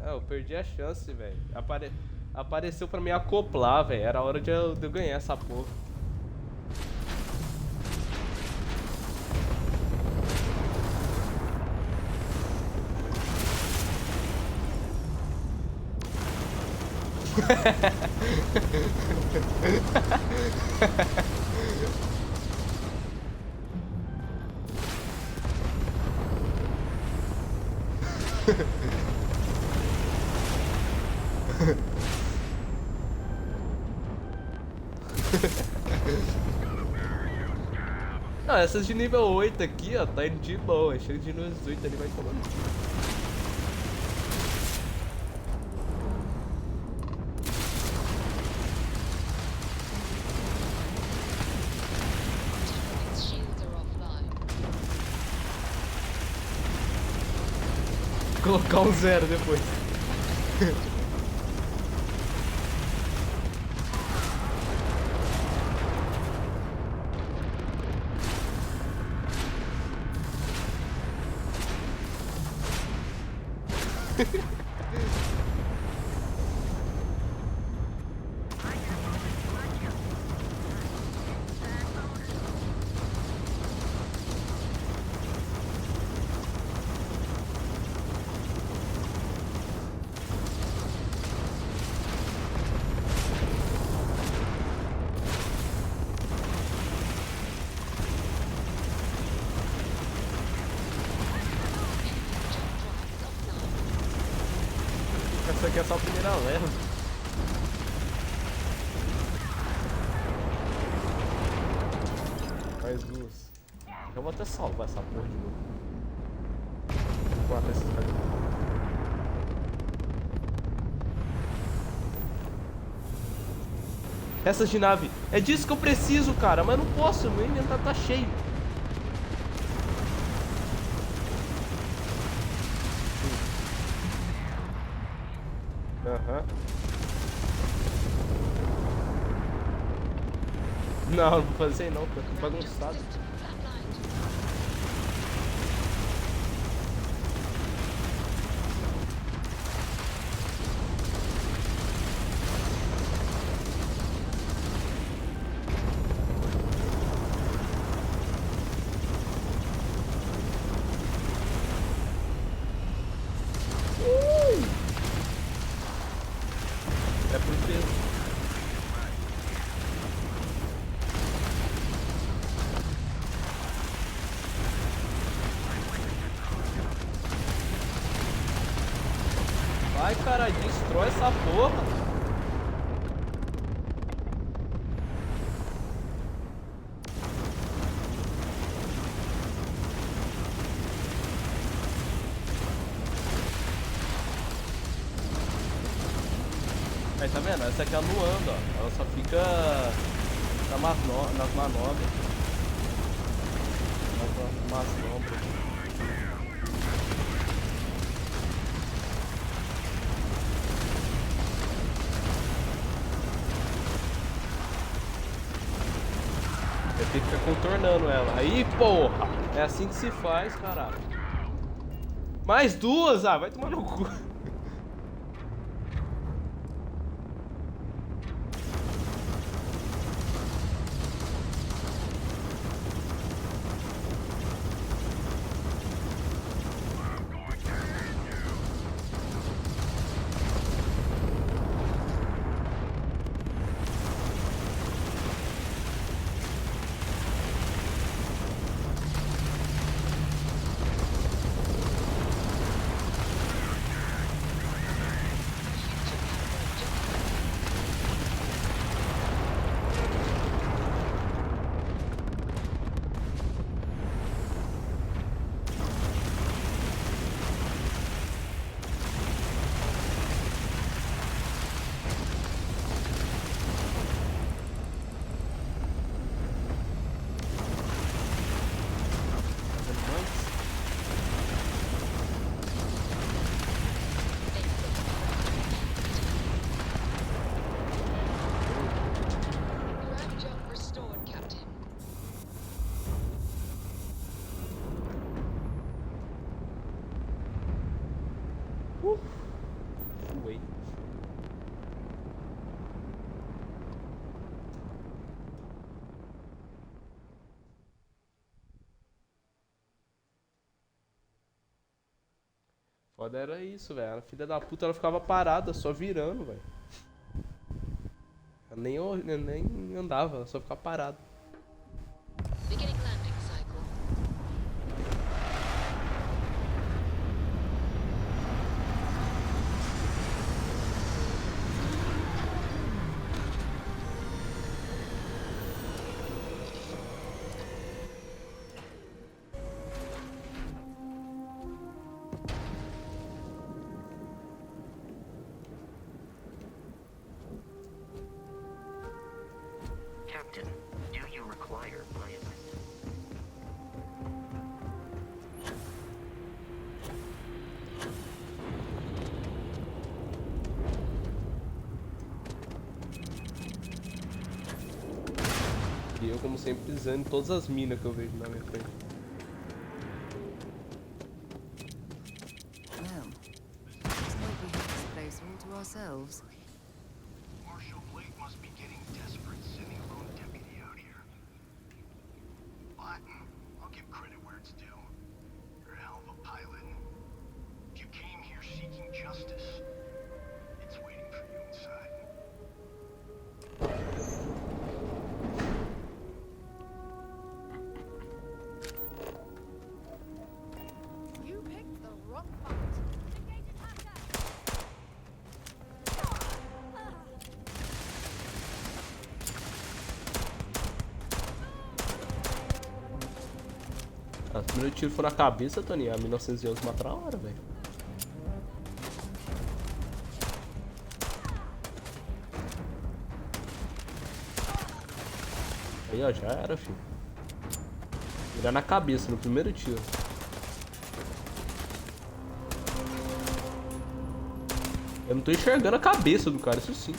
C: Eu perdi a chance, velho. Apareceu pra me acoplar, velho. Era hora de eu ganhar essa porra. Não, essas de nível 8 aqui, ó, tá indo de boa. Chega de nível 18 ali, vai tomando tiro.
B: Its shields are offline.
C: Colocar um 0 depois. Essa aqui é só a primeira leva. Mais duas. Eu vou até salvar essa porra de novo. Vou matar esses caras. Essas de nave. É disso que eu preciso, cara. Mas não posso. Meu inventário tá cheio. Aham. Não, não vou fazer não, tô bagunçado.
B: Flatlined.
C: É por peso. Vai, cara, destrói essa porra. Aí, tá vendo? Essa aqui ela não anda, ó. Ela só fica nas manobras. Nas manobras. Você tem que ficar contornando ela. Aí, porra! É assim que se faz, caralho. Mais duas? Ah, vai tomar no cu. Foda era isso, velho. A filha da puta, ela ficava parada, só virando, velho. Ela nem andava, ela só ficava parada.
B: Beginning landing cycle.
F: Captain, do you require my assistance?
C: E eu, como sempre, pisando em todas as minas que eu vejo na minha frente.
G: Well, looks like we have this place all to ourselves.
F: Marshal Blake must be getting desperate sending a lone deputy out here. But I'll give credit where it's due. You're a hell of a pilot. If you came here seeking justice, it's waiting for you inside.
A: You picked the wrong fight. Engage attacker!
C: O primeiro tiro foi na cabeça, Toninho. A 1911 mata na hora, velho. Aí, ó, já era, filho. Virar na cabeça no primeiro tiro. Eu não tô enxergando a cabeça do cara, isso sim.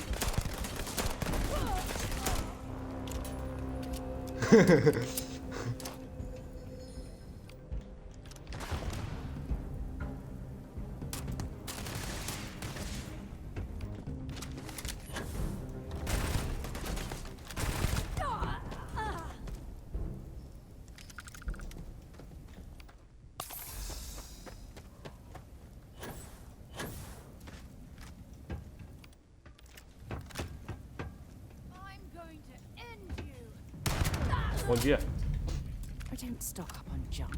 A: I'm going to end you!
C: Bom dia.
G: I don't stock up on junk.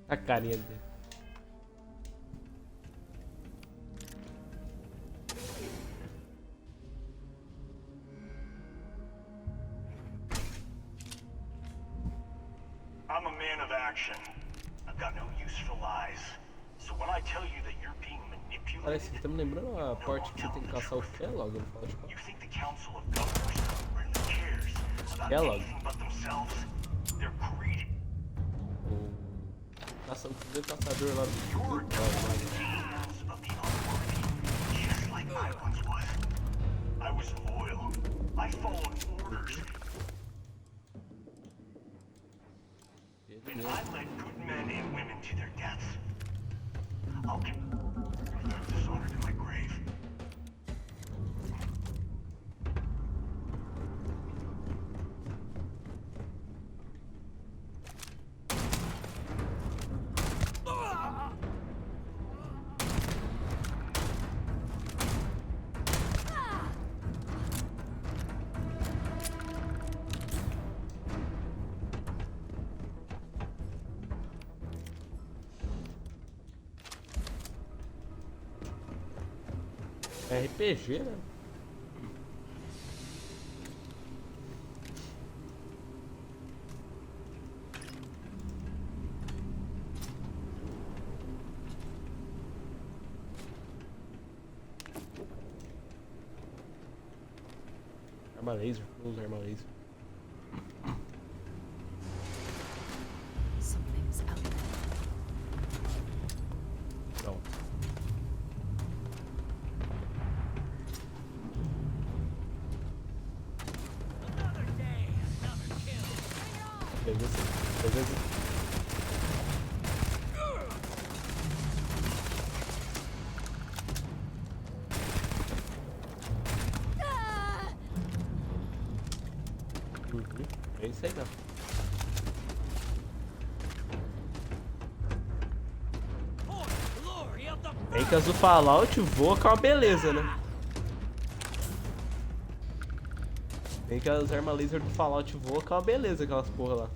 C: A carinha dele.
F: I'm a man of action. I've got no use for lies. So when I tell you that you're being manipulated,
C: Parece que tá me lembrando a parte que você tem que caçar o Kellogg, não fala de qual.
F: you think the Council of Governors really cares about
C: Kellogg.
F: anything but themselves? They're greedy.
C: O caçador lá do
F: You're hands of the unworthy, just like I once was. I was loyal. I followed orders. And I led good men and women to their deaths. I'll keep dishonor to my grave.
C: RPG, né? Arma laser. Não usa arma laser.
G: Something's out there.
C: Não. Beleza. É isso aí, não. Bem que as do Fallout voa que é uma beleza, né? Bem que as armas laser do Fallout voa que é uma beleza, aquelas porra lá.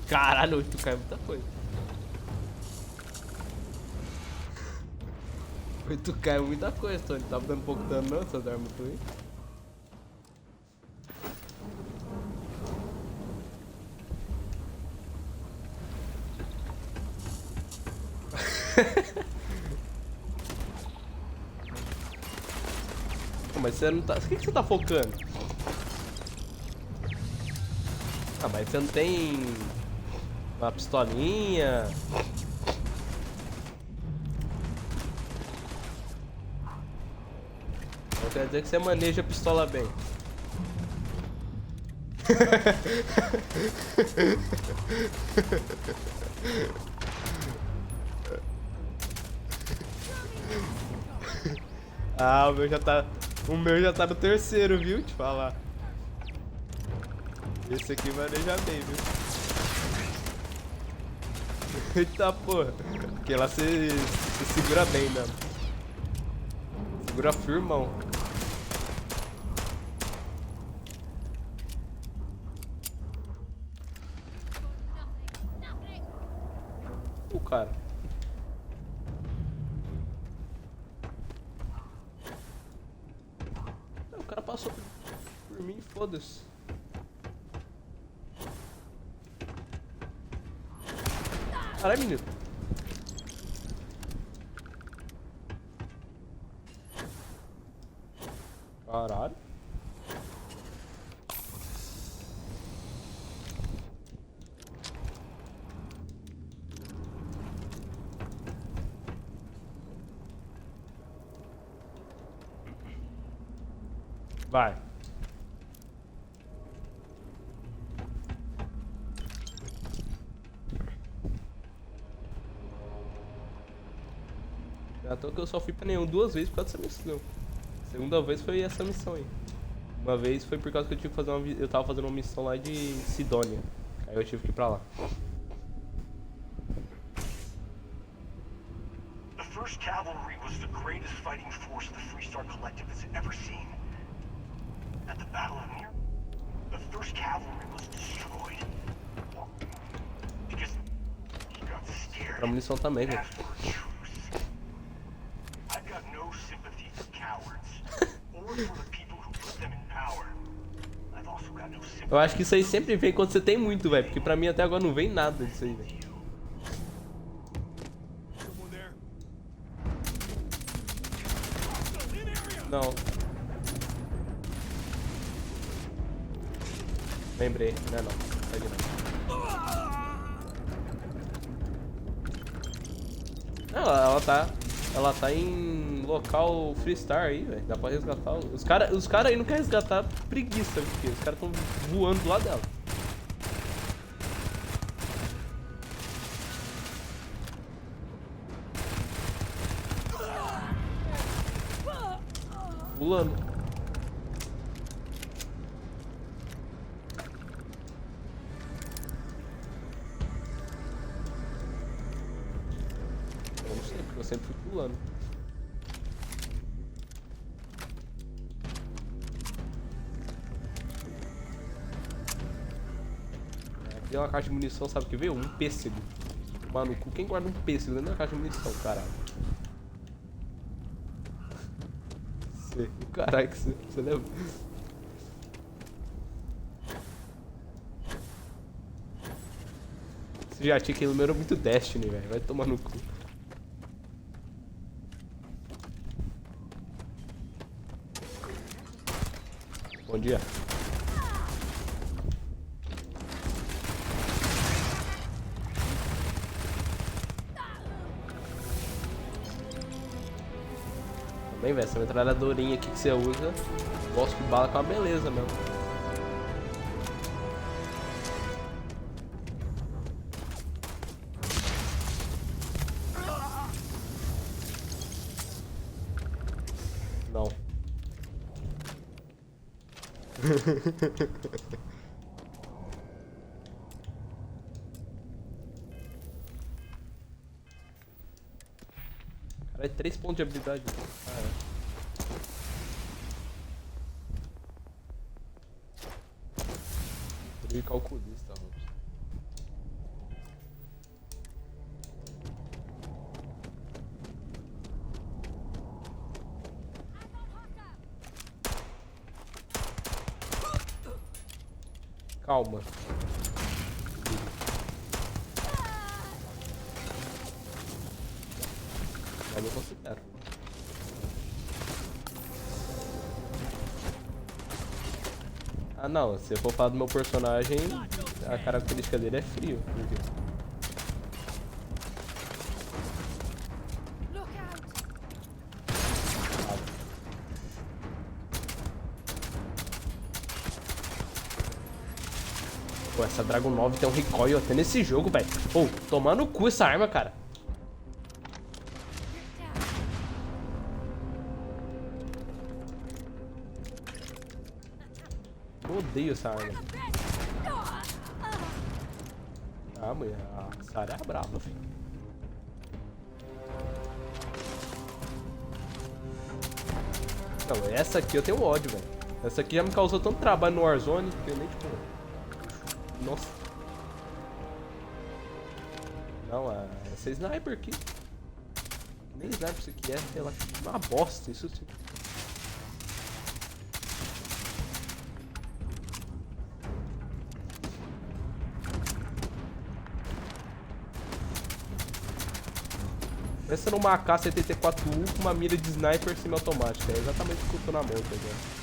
C: Caralho, 8K é muita coisa. 8K é muita coisa, Tony. Tava dando pouco dano não, essas armas aí. Pô, mas você não tá... O que você tá focando? Ah, mas você não tem... uma pistolinha. Não quer dizer que você maneja a pistola bem. Ah, o meu já tá... O meu já tá no terceiro, viu? Te falar. Esse aqui maneja bem, viu? Eita porra. Porque lá você segura bem mesmo. Segura firmão. O cara. O cara passou por mim, foda-se. Caralho, menino. Caralho. Vai. À toa que eu só fui pra nenhum 2 vezes por causa dessa missão. Segunda vez foi essa missão aí. Uma vez foi por causa que eu tive que fazer eu tava fazendo uma missão lá de Sidônia. Aí eu tive que ir pra lá.
F: The 1st Cavalry was the greatest fighting force the Freestar Collective has ever seen. At the Battle of Mir, the 1st Cavalry was destroyed. Well, because he got scared.
C: Pra munição também, velho.
F: I've got no sympathy for cowards or for the people who put them in power. I've also got no sympathy.
C: Eu acho que isso aí sempre vem quando você tem muito, velho. Porque pra mim até agora não vem nada disso aí, velho. Não. Lembrei, não é não. Pode não. Não, ela tá em local freestar aí, velho. Dá pra resgatar. Os cara aí não querem resgatar preguiça, porque os caras tão voando do lado dela. Pulando. Eu não sei, porque eu sempre fui pulando. Aqui é uma caixa de munição, sabe o que veio? Um pêssego. Mano, quem guarda um pêssego dentro da caixa de munição, caralho? Caralho, que você lembra? Esse jatinho aqui número muito Destiny, velho. Vai tomar no cu. Bom dia. Também, velho, essa metralhadorinha aqui que você usa, gosto de bala com uma beleza mesmo. Não. Caralho, 3 pontos de habilidade. Ah, é. Frio calculista, Robson. Calma. Eu não considero. Ah não, se eu for falar do meu personagem, a característica dele é frio. Pô, essa Dragon 9 tem um recoil até nesse jogo, velho. Pô, tomar no cu essa arma, cara. Eu odeio essa arma. Ah, mulher, a Sarah é brava, filho. Não, essa aqui eu tenho ódio, velho. Essa aqui já me causou tanto trabalho no Warzone que eu nem, tipo... Nossa. Não, essa é sniper aqui. Nem sniper isso aqui é, sei lá, uma bosta isso sim. Pensa numa AK-74U com uma mira de sniper semi-automática. É exatamente o que eu tô na mão, tá ligado?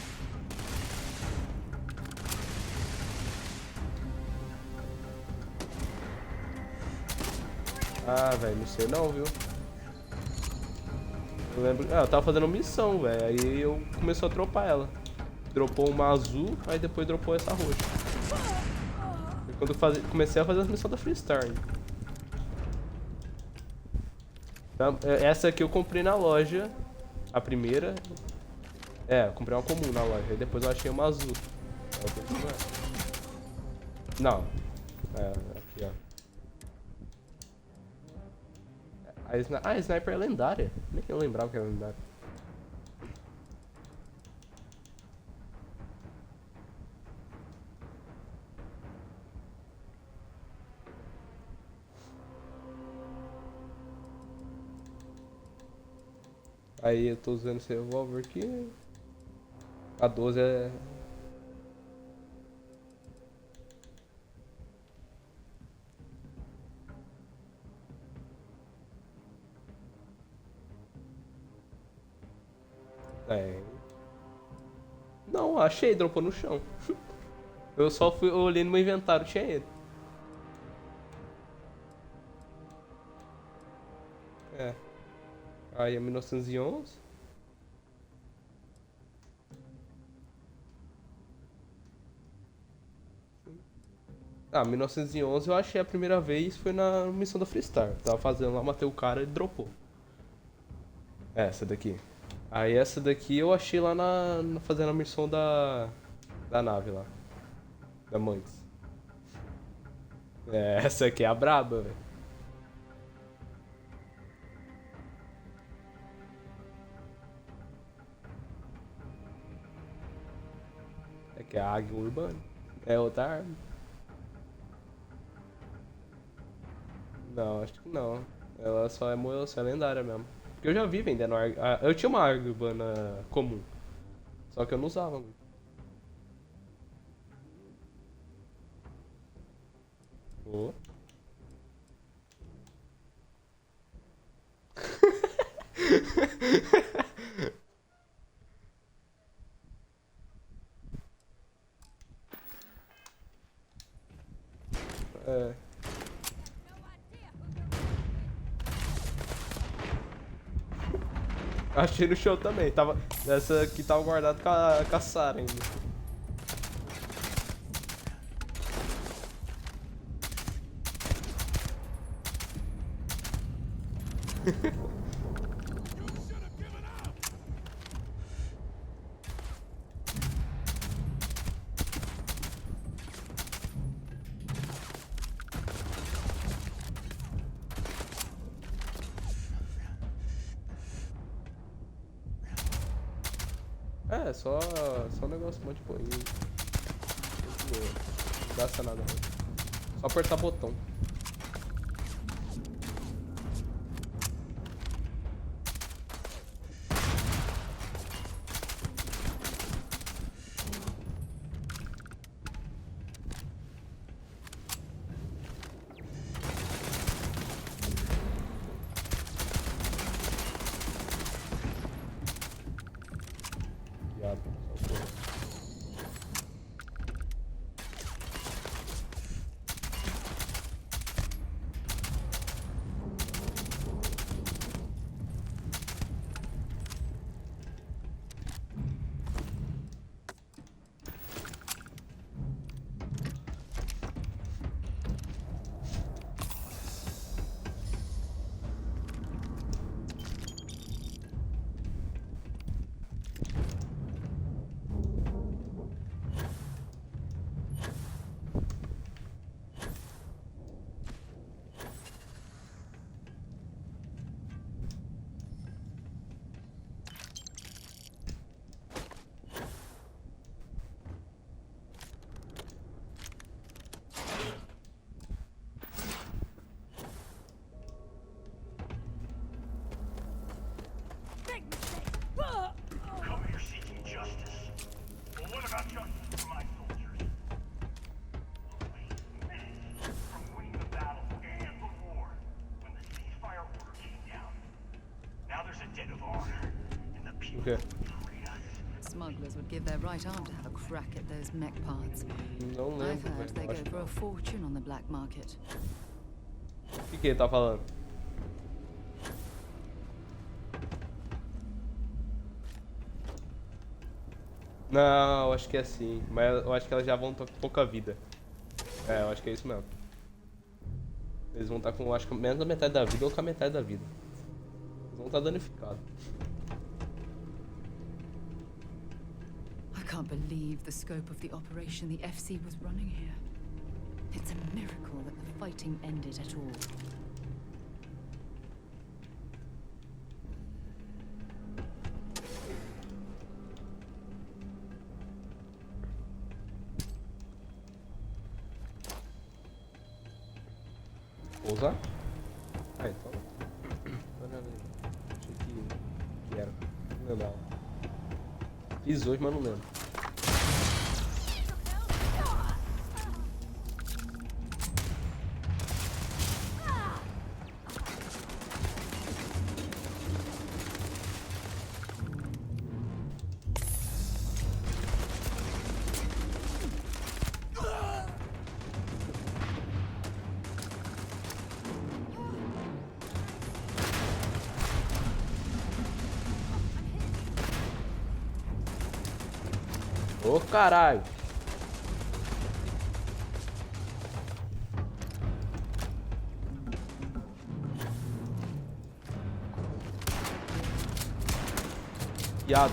C: Ah, velho, não sei não, viu? Eu lembro... Ah, eu tava fazendo missão, velho. Aí eu começou a dropar ela. Dropou uma azul, aí depois dropou essa roxa. E quando eu comecei a fazer as missões da Freestar. Essa aqui eu comprei na loja. A primeira. É, eu comprei uma comum na loja. Aí depois eu achei uma azul. Não. É, aqui, ó. A sniper é lendária. Nem eu lembrava que era lendária. Aí eu tô usando esse revólver aqui. A 12 é... É... Não, achei, dropou no chão. Eu só fui, eu olhei no meu inventário, tinha ele. É. Aí é 1911. Ah, 1911 eu achei a primeira vez, foi na missão da Freestar. Tava fazendo lá, matei o cara e dropou. É, essa daqui. Aí essa daqui eu achei lá fazendo a missão da nave lá. Da Mantis. É, essa aqui é a braba, velho. É que é a águia urbana. É outra arma. Não, acho que não. Ela só é lendária mesmo. Porque eu já vi vendendo águia. Eu tinha uma águia urbana comum. Só que eu não usava muito. Oh. É. Achei no show também. Essa aqui tava guardada com a Sarah ainda. É, só um negócio muito boinho. Não gasta nada não. Só apertar botão.
F: Come here seeking justice. Well, what about justice for my soldiers? Only minutes from winning the battle and the war when the ceasefire order came down. Now there's a debt of honor, and the people
C: Okay.
F: free us.
G: Smugglers would give their right arm to have a crack at those mech parts.
C: Não
G: I've
C: lembro,
G: heard they
C: velho.
G: go for a fortune on the black market.
C: O que ele tá falando? Não, acho que é assim. Mas eu acho que elas já vão estar com pouca vida. É, eu acho que é isso mesmo. Eles vão estar com, acho que menos da metade da vida ou com a metade da vida. Eles vão estar danificados.
G: I can't believe the scope of the operation the FC was running here. It's a miracle that the fighting ended at all.
C: Vou usar? Ah, então. Achei que era. Não lembrava. Fiz hoje, mas não lembro. Ô, caralho. Piada.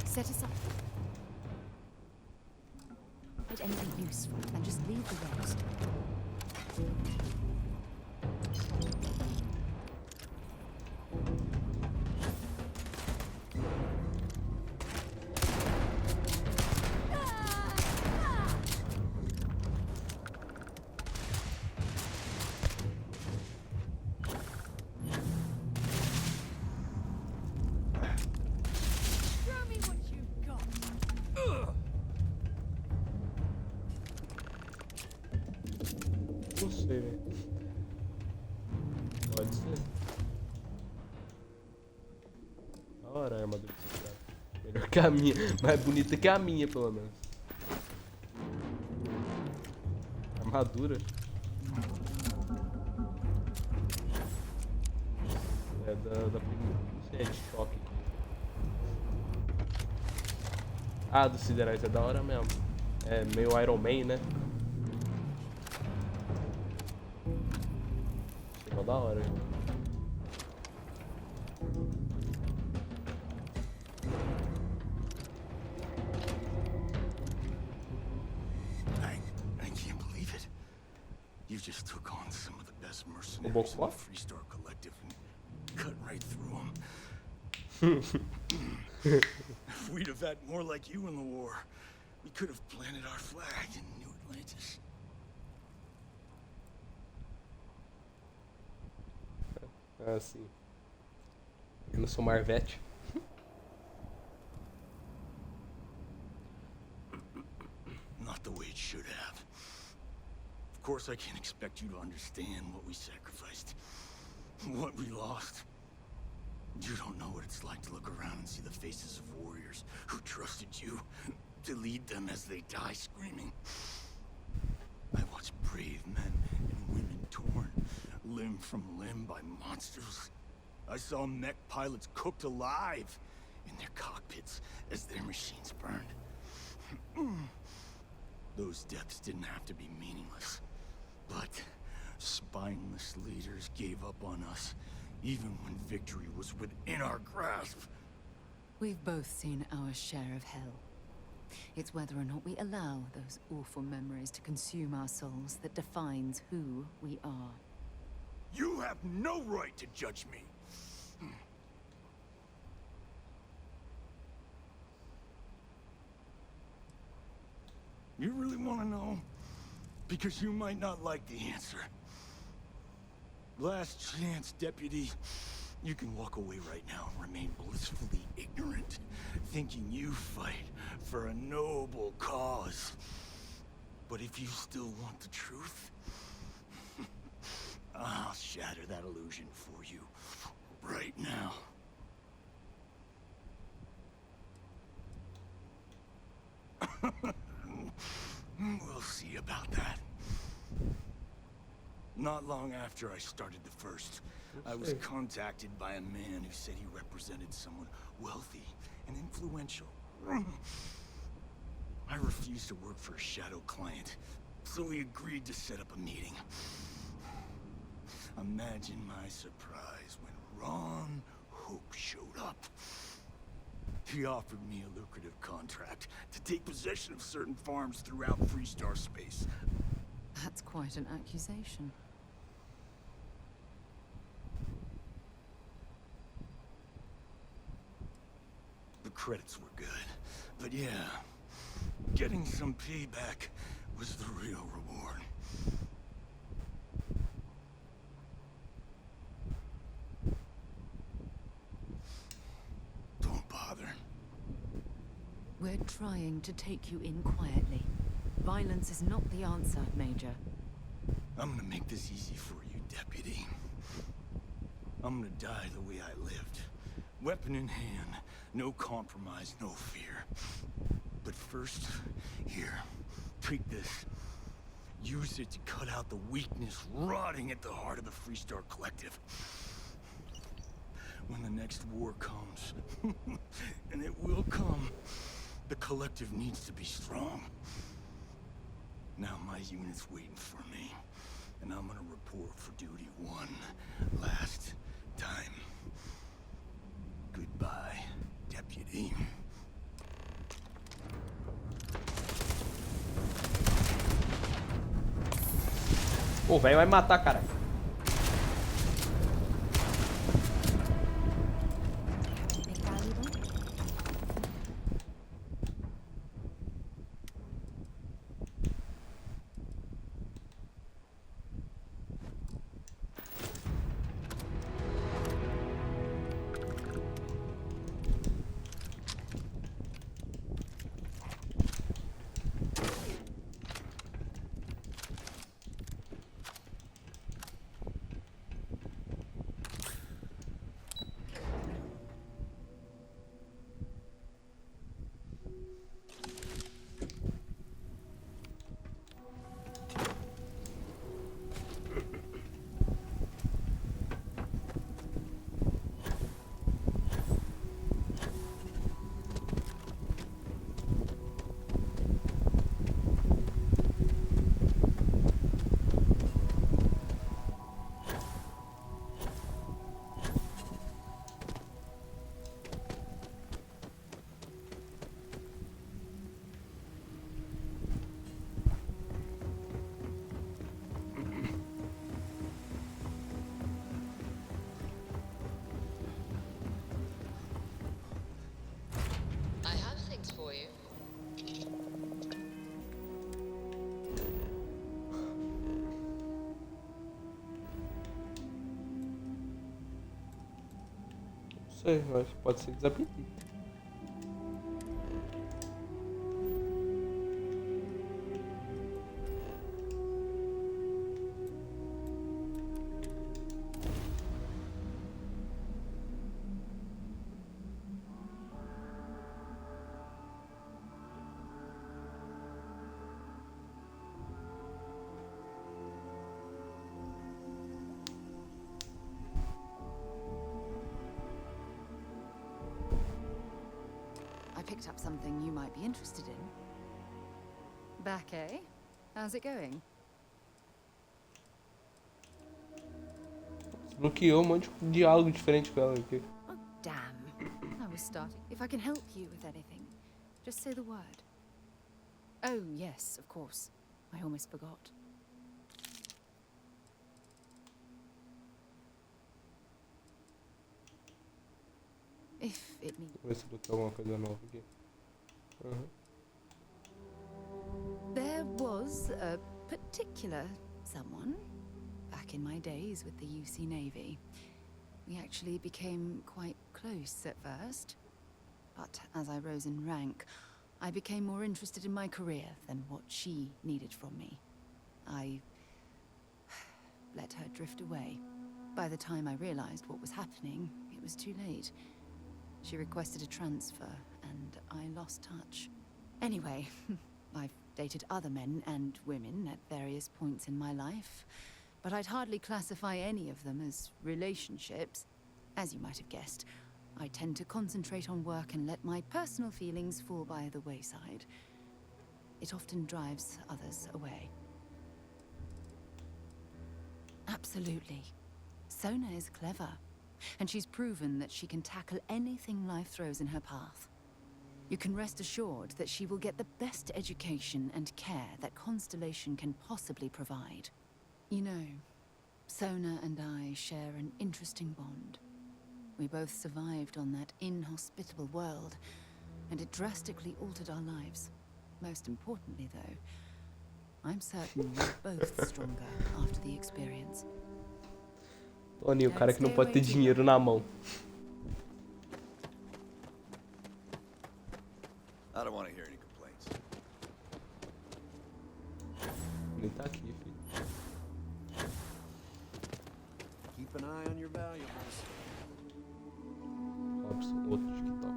A: Set aside. Find anything useful and just leave the rest.
C: Não sei, velho. Pode ser. Da hora a armadura desse cara. Melhor que a minha. Mais bonita que a minha, pelo menos. Armadura. É da primeira. Não sei, é de choque. Ah, do Siderais é da hora mesmo. É meio Iron Man, né? Chegou da hora, hein?
F: I can't believe it. You just took on some of the best mercenaries in the Freestar Collective and cut right through them. If we'd have had more like you in the war, we could have planted our flag in New Atlantis.
C: Ah, sim. Eu não sou Marvete.
F: Not the way it should have. Of course, I can't expect you to understand what we sacrificed, what we lost. You don't know what it's like to look around and see the faces of warriors who trusted you to lead them as they die screaming. I watched brave men and women torn limb from limb by monsters. I saw mech pilots cooked alive in their cockpits as their machines burned. Those deaths didn't have to be meaningless, but spineless leaders gave up on us even when victory was within our grasp.
G: We've both seen our share of hell. It's whether or not we allow those awful memories to consume our souls that defines who we are.
F: You have no right to judge me. You really want to know? Because you might not like the answer. Last chance, Deputy. You can walk away right now and remain blissfully ignorant, thinking you fight for a noble cause. But if you still want the truth, I'll shatter that illusion for you right now. We'll see about that. Not long after I started the first, I was contacted by a man who said he represented someone wealthy and influential. I refused to work for a shadow client, so he agreed to set up a meeting. Imagine my surprise when Ron Hope showed up. He offered me a lucrative contract to take possession of certain farms throughout Freestar space.
G: That's quite an accusation.
F: The credits were good, but yeah, getting some payback was the real reward.
G: We're trying to take you in quietly. Violence is not the answer, Major.
F: I'm gonna make this easy for you, Deputy. I'm gonna die the way I lived. Weapon in hand, no compromise, no fear. But first, here, take this. Use it to cut out the weakness rotting at the heart of the Freestar Collective. When the next war comes, and it will come, the Collective needs to be strong. Now my unit's waiting for me, and I'm gonna report for duty one last time. Goodbye, Deputy.
C: O velho vai matar, cara.
B: I have things for you.
C: Não sei, mas pode ser desapetite.
G: I picked up something you might be interested in.
A: Back, eh? How's it going?
C: Desbloqueou um monte de diálogo diferente com ela aqui.
A: Oh, damn. I was starting. If I can help you with anything, just say the word. Oh, yes, of course. I almost forgot. If it needs.
C: Vamos ver se bloqueou alguma coisa nova aqui.
A: There was a particular someone back in my days with the UC Navy. We actually became quite close at first. But as I rose in rank, I became more interested in my career than what she needed from me. I let her drift away. By the time I realized what was happening, it was too late. She requested a transfer, and I lost touch. Anyway, I've dated other men and women at various points in my life, but I'd hardly classify any of them as relationships. As you might have guessed, I tend to concentrate on work and let my personal feelings fall by the wayside. It often drives others away. Absolutely. Sona is clever, and she's proven that she can tackle anything life throws in her path. You can rest assured that she will get the best education and care that Constellation can possibly provide. You know, Sona and I share an interesting bond. We both survived on that inhospitable world, and it drastically altered our lives. Most importantly, though, I'm certain we're both stronger after the experience.
C: Tony, o cara que não pode ter dinheiro na mão.
H: I don't want to hear any complaints.
C: Ele tá aqui, filho.
H: Keep an eye on your valuables.
C: Robson, outro TikTok.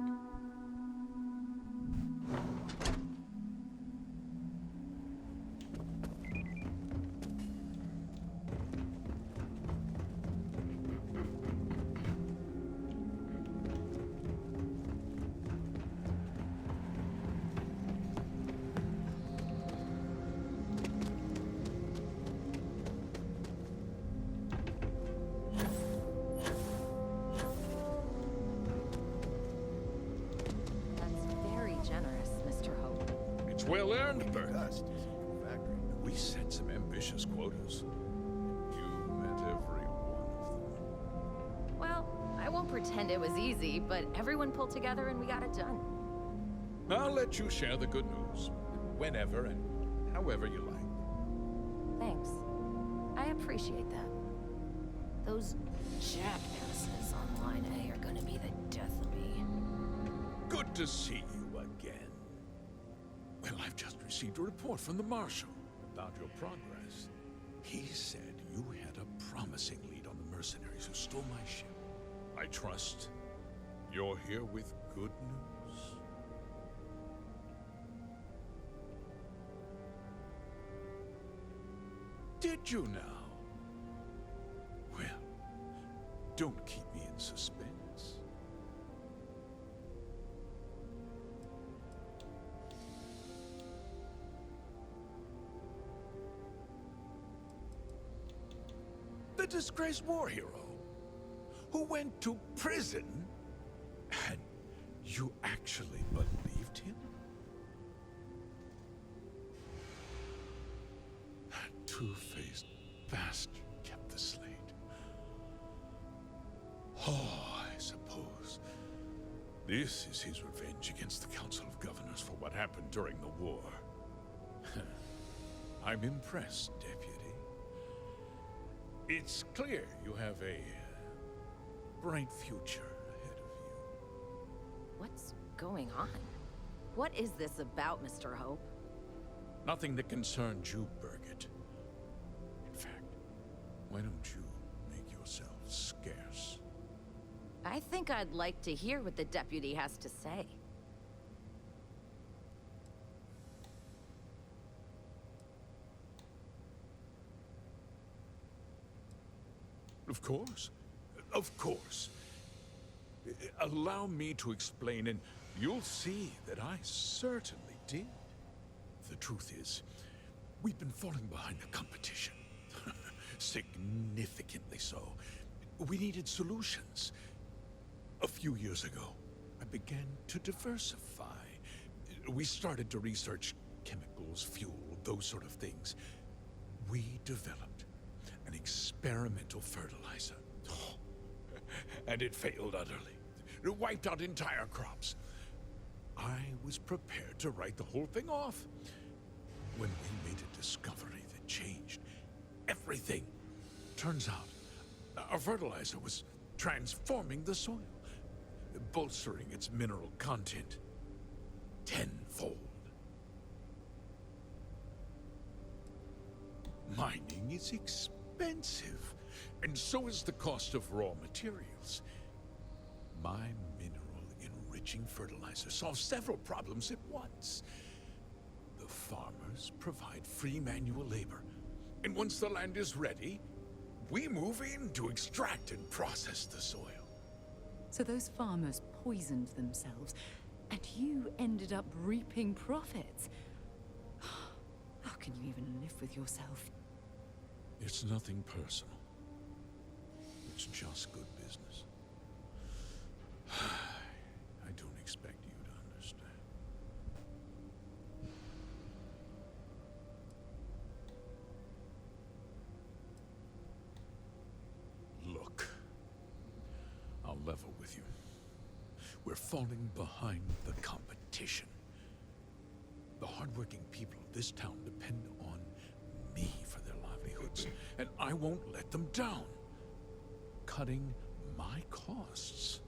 I: Well earned, Bert.
H: Dust is in the factory.
I: We set some ambitious quotas. You met every one of them.
J: Well, I won't pretend it was easy, but everyone pulled together and we got it done.
I: I'll let you share the good news. Whenever and however you like.
J: Thanks. I appreciate that. Those jackasses on Line A are gonna be the death of me.
I: Good to see you again. Well, I've just received a report from the Marshal about your progress. He said you had a promising lead on the mercenaries who stole my ship. I trust you're here with good news. Did you now? Well, don't keep me in suspense. The disgraced war hero who went to prison, and you actually believed him? That two-faced bastard kept the slate. Oh, I suppose this is his revenge against the Council of Governors for what happened during the war. I'm impressed, Deputy. It's clear you have a bright future ahead of you.
J: What's going on? What is this about, Mr. Hope?
I: Nothing that concerns you, Birgit. In fact, why don't you make yourself scarce?
J: I think I'd like to hear what the deputy has to say.
I: Of course. Of course. Allow me to explain, and you'll see that I certainly did. The truth is, we've been falling behind the competition. Significantly so. We needed solutions. A few years ago, I began to diversify. We started to research chemicals, fuel, those sort of things. We developed an experimental fertilizer. And it failed utterly. It wiped out entire crops. I was prepared to write the whole thing off when we made a discovery that changed everything. Turns out, our fertilizer was transforming the soil, bolstering its mineral content tenfold. Mining is expensive, and so is the cost of raw materials. My mineral-enriching fertilizer solves several problems at once. The farmers provide free manual labor, and once the land is ready, we move in to extract and process the soil.
G: So those farmers poisoned themselves, and you ended up reaping profits. How can you even live with yourself?
I: It's nothing personal. It's just good business. I don't expect you to understand. Look, I'll level with you. We're falling behind the competition. The hardworking people of this town depend on me for their livelihoods, and I won't let them down. Cutting my costs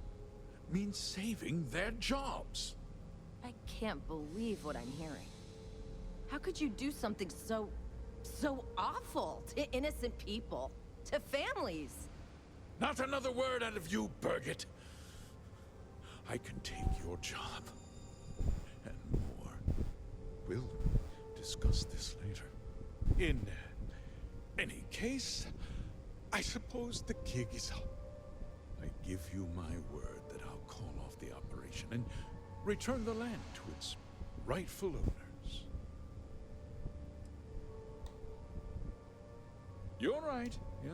I: means saving their jobs.
J: I can't believe what I'm hearing. How could you do something so awful to innocent people, to families?
I: Not another word out of you, Birgit. I can take your job. And more. We'll discuss this later. In any case, I suppose the gig is up. I give you my word that I'll call off the operation and return the land to its rightful owners. You're right, yeah.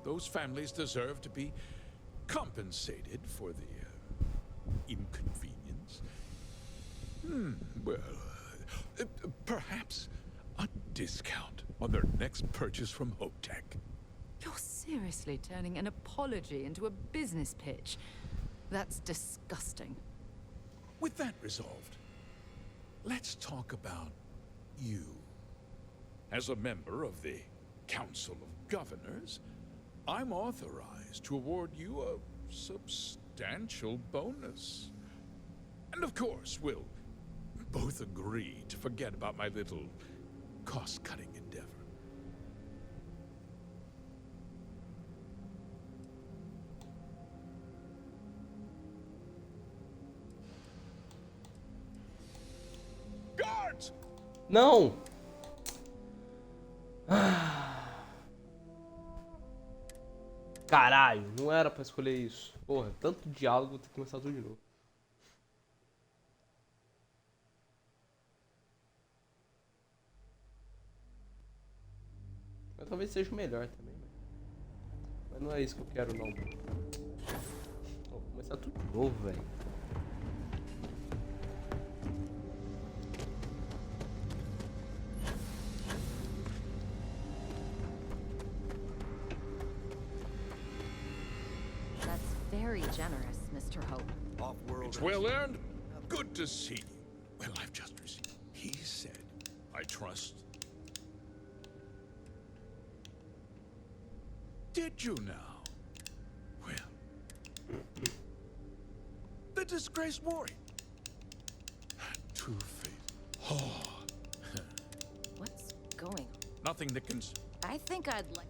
I: Those families deserve to be compensated for the inconvenience. Well, perhaps a discount on their next purchase from Hotech.
G: You're seriously turning an apology into a business pitch. That's disgusting.
I: With that resolved, let's talk about you. As a member of the Council of Governors, I'm authorized to award you a substantial bonus. And of course, we'll both agree to forget about my little cost-cutting endeavor. Guards!
C: Não! Caralho, não era pra escolher isso. Porra, tanto diálogo, vou ter que começar tudo de novo. Mas talvez seja o melhor também, né? Mas não é isso que eu quero, não. Vou começar tudo de novo, velho.
J: Very generous, Mr. Hope.
H: Off-world.
I: It's well earned. Good to see you. Well, I've just received. He said, I trust. Did you now? Well. The disgraced warrior. Two-faced. Oh.
J: What's going on?
I: Nothing that can...
J: I think I'd like...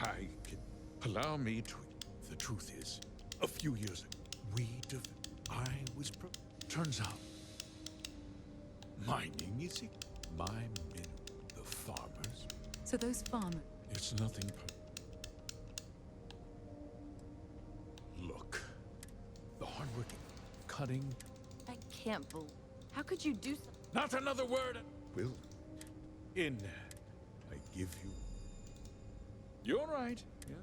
I: I can allow me to. The truth is, a few years ago, I was turns out, mining is my men, the farmers.
G: So those farmers...
I: It's nothing. Look, the hardworking, cutting.
J: I can't believe... How could you do something?
I: Not another word. Will, I give you. You're right, yeah?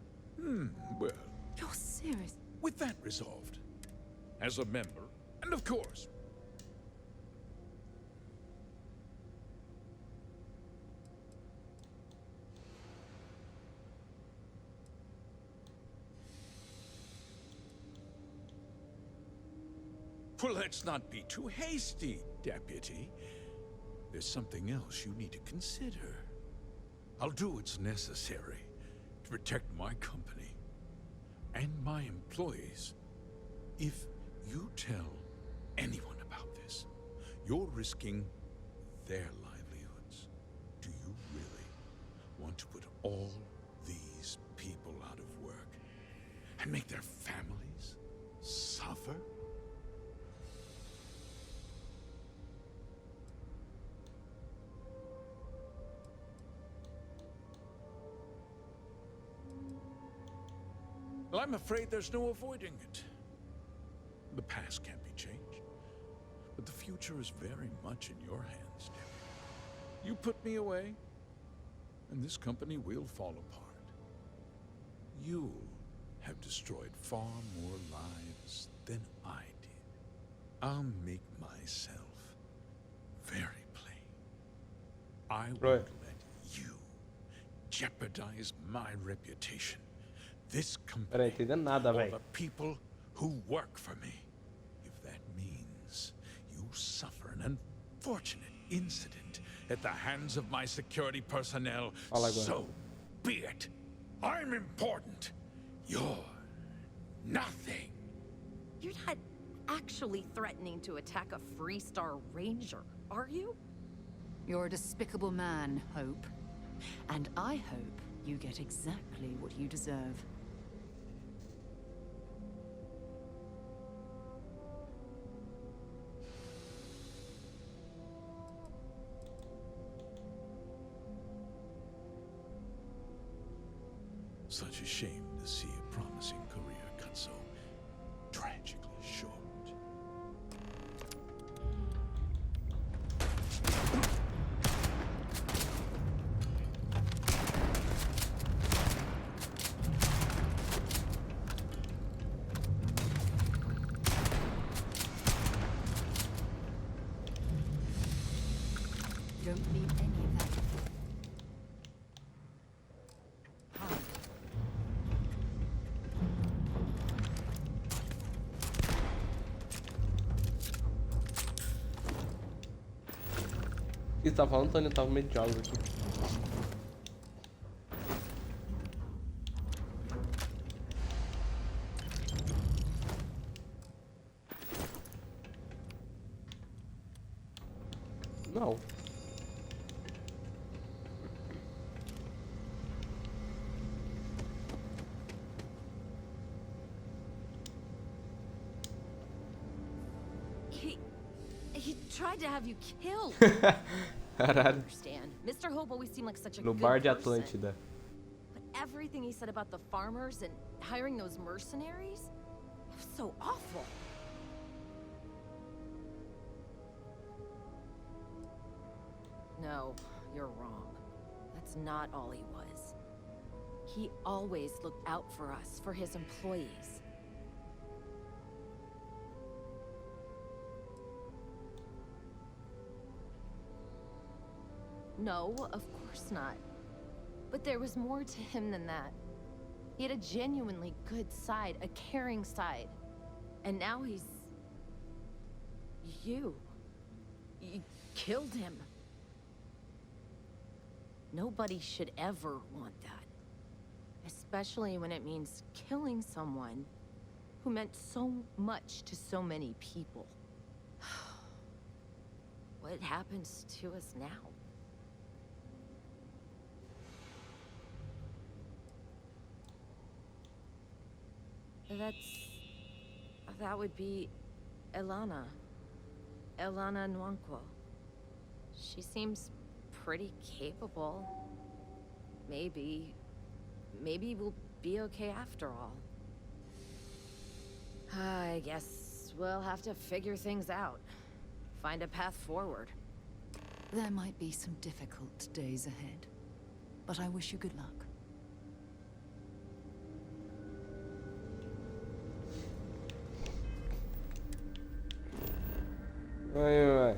I: Well...
G: You're serious?
I: With that resolved, as a member, and of course... Well, let's not be too hasty, Deputy. There's something else you need to consider. I'll do what's necessary to protect my company and my employees. If you tell anyone about this, you're risking their livelihoods. Do you really want to put all these people out of work and make their families suffer? Well, I'm afraid there's no avoiding it. The past can't be changed, but the future is very much in your hands, Debbie. You put me away, and this company will fall apart. You'll have destroyed far more lives than I did. I'll make myself very plain. I won't let you jeopardize my reputation. This company, all the people who work for me. If that means you suffer an unfortunate incident at the hands of my security personnel, so be it. I'm important. You're nothing.
J: You're not actually threatening to attack a Freestar Ranger, are you?
G: You're a despicable man, Hope. And I hope you get exactly what you deserve.
I: Such a shame to see a promising career cut so tragically short.
G: You don't need any of that.
C: O que você tá falando, Tony? Eu tava meio de jogos aqui. Não.
J: He tried to have you killed. I
C: Caralho.
J: understand. Mr. Hope always seemed like such a
C: No
J: good
C: bar de
J: person.
C: Atlântida.
J: But everything he said about the farmers and hiring those mercenaries, it was so awful. No, you're wrong. That's not all he was. He always looked out for us, for his employees. No, of course not. But there was more to him than that. He had a genuinely good side, a caring side. And now he's... You killed him. Nobody should ever want that. Especially when it means killing someone who meant so much to so many people. What happens to us now? That would be Elana. Elana Nwankwo. She seems pretty capable. Maybe we'll be okay after all. I guess we'll have to figure things out. Find a path forward.
G: There might be some difficult days ahead, but I wish you good luck.
C: Vai.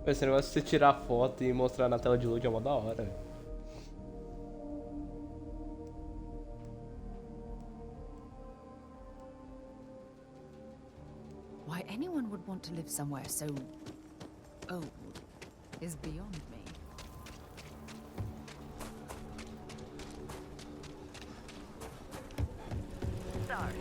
C: Esse negócio de você tirar foto e mostrar na tela de load é mó da hora.
G: Why anyone would want to live somewhere so old is beyond me.
K: Sorry.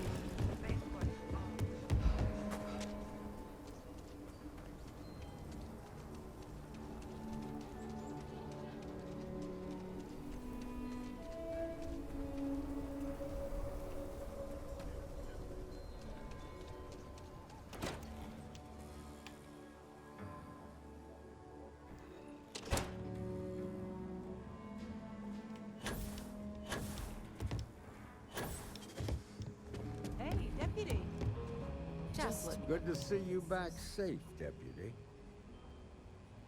K: Hey, deputy.
J: Just
H: Good to see you back safe, Deputy.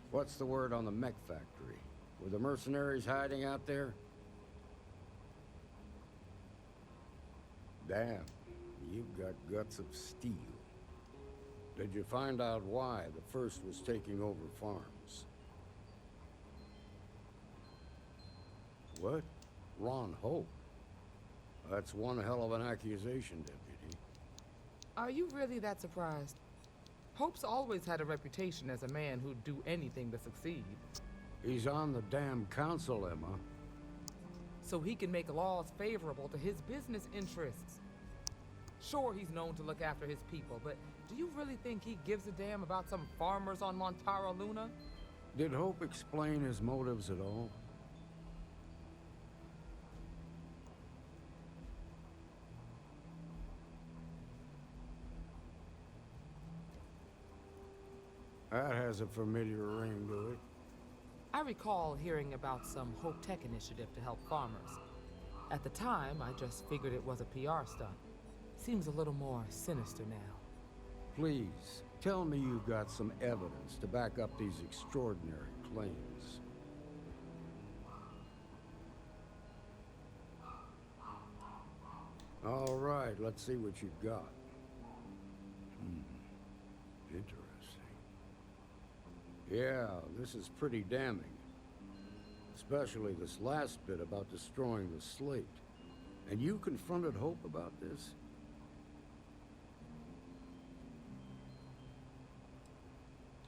H: What's the word on the mech factory? Were the mercenaries hiding out there? Damn, you've got guts of steel. Did you find out why the first was taking over farms? What? Ron Hope? That's one hell of an accusation, Deputy.
L: Are you really that surprised? Hope's always had a reputation as a man who'd do anything to succeed.
H: He's on the damn council, Emma.
L: So he can make laws favorable to his business interests. Sure, he's known to look after his people, but do you really think he gives a damn about some farmers on Montara Luna?
H: Did Hope explain his motives at all? That has a familiar ring to it.
L: I recall hearing about some Hope Tech initiative to help farmers. At the time, I just figured it was a PR stunt. Seems a little more sinister now.
H: Please, tell me you've got some evidence to back up these extraordinary claims. All right, let's see what you've got. Interesting. Yeah, this is pretty damning. Especially this last bit about destroying the slate. And you confronted Hope about this?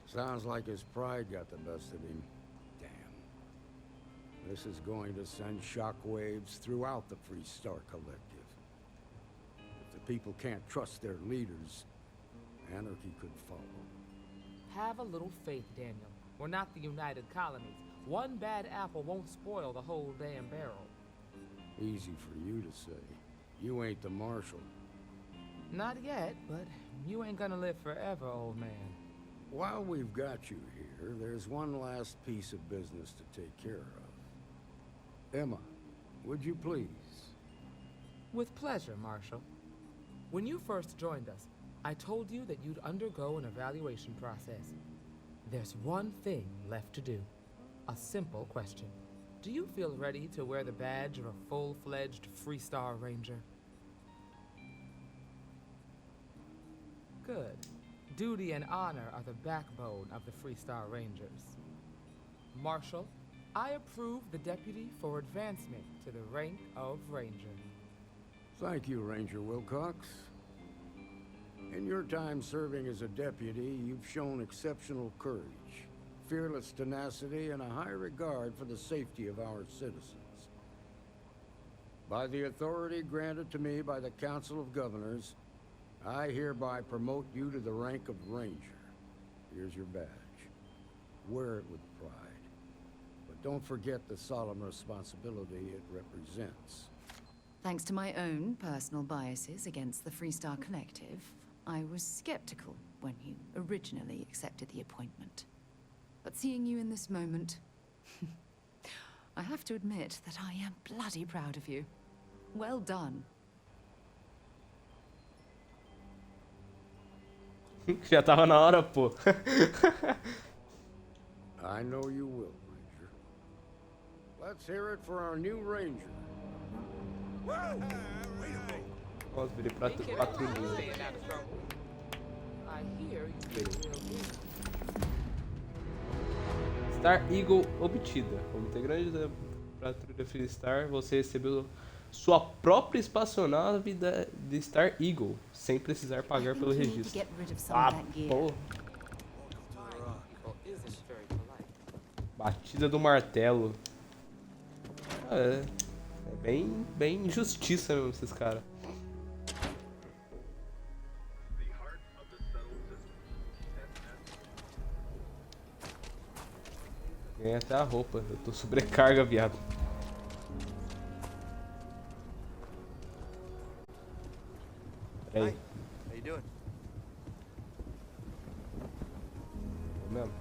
H: Sounds like his pride got the best of him. Damn. This is going to send shockwaves throughout the Free Star Collective. If the people can't trust their leaders, anarchy could follow.
L: Have a little faith, Daniel. We're not the United Colonies. One bad apple won't spoil the whole damn barrel.
H: Easy for you to say. You ain't the marshal.
L: Not yet, but you ain't gonna live forever, old man.
H: While we've got you here, there's one last piece of business to take care of. Emma, would you please?
L: With pleasure, Marshal. When you first joined us, I told you that you'd undergo an evaluation process. There's one thing left to do. A simple question. Do you feel ready to wear the badge of a full-fledged Free Star Ranger? Good. Duty and honor are the backbone of the Free Star Rangers. Marshal, I approve the deputy for advancement to the rank of Ranger.
H: Thank you, Ranger Wilcox. In your time serving as a deputy, you've shown exceptional courage, fearless tenacity, and a high regard for the safety of our citizens. By the authority granted to me by the Council of Governors, I hereby promote you to the rank of Ranger. Here's your badge. Wear it with pride. But don't forget the solemn responsibility it represents.
G: Thanks to my own personal biases against the Free Star Collective, I was skeptical when you originally accepted the appointment. But seeing you in this moment, I have to admit that I am bloody proud of you. Well done.
C: Já tava na hora, pô.
H: I know you will, Ranger. Let's hear it for our new Ranger.
C: Nossa, virei pra patrulhinha.
L: I hear you feel real good.
C: Star Eagle obtida. Como integrante da patrulha Free Star, você recebeu sua própria espaçonave de Star Eagle, sem precisar pagar pelo registro. Ah, pô. Batida do martelo. É bem injustiça mesmo esses caras. Ganhei até a roupa, eu tô sobrecarga, viado. Peraí.
F: How you doing?
C: Mesmo.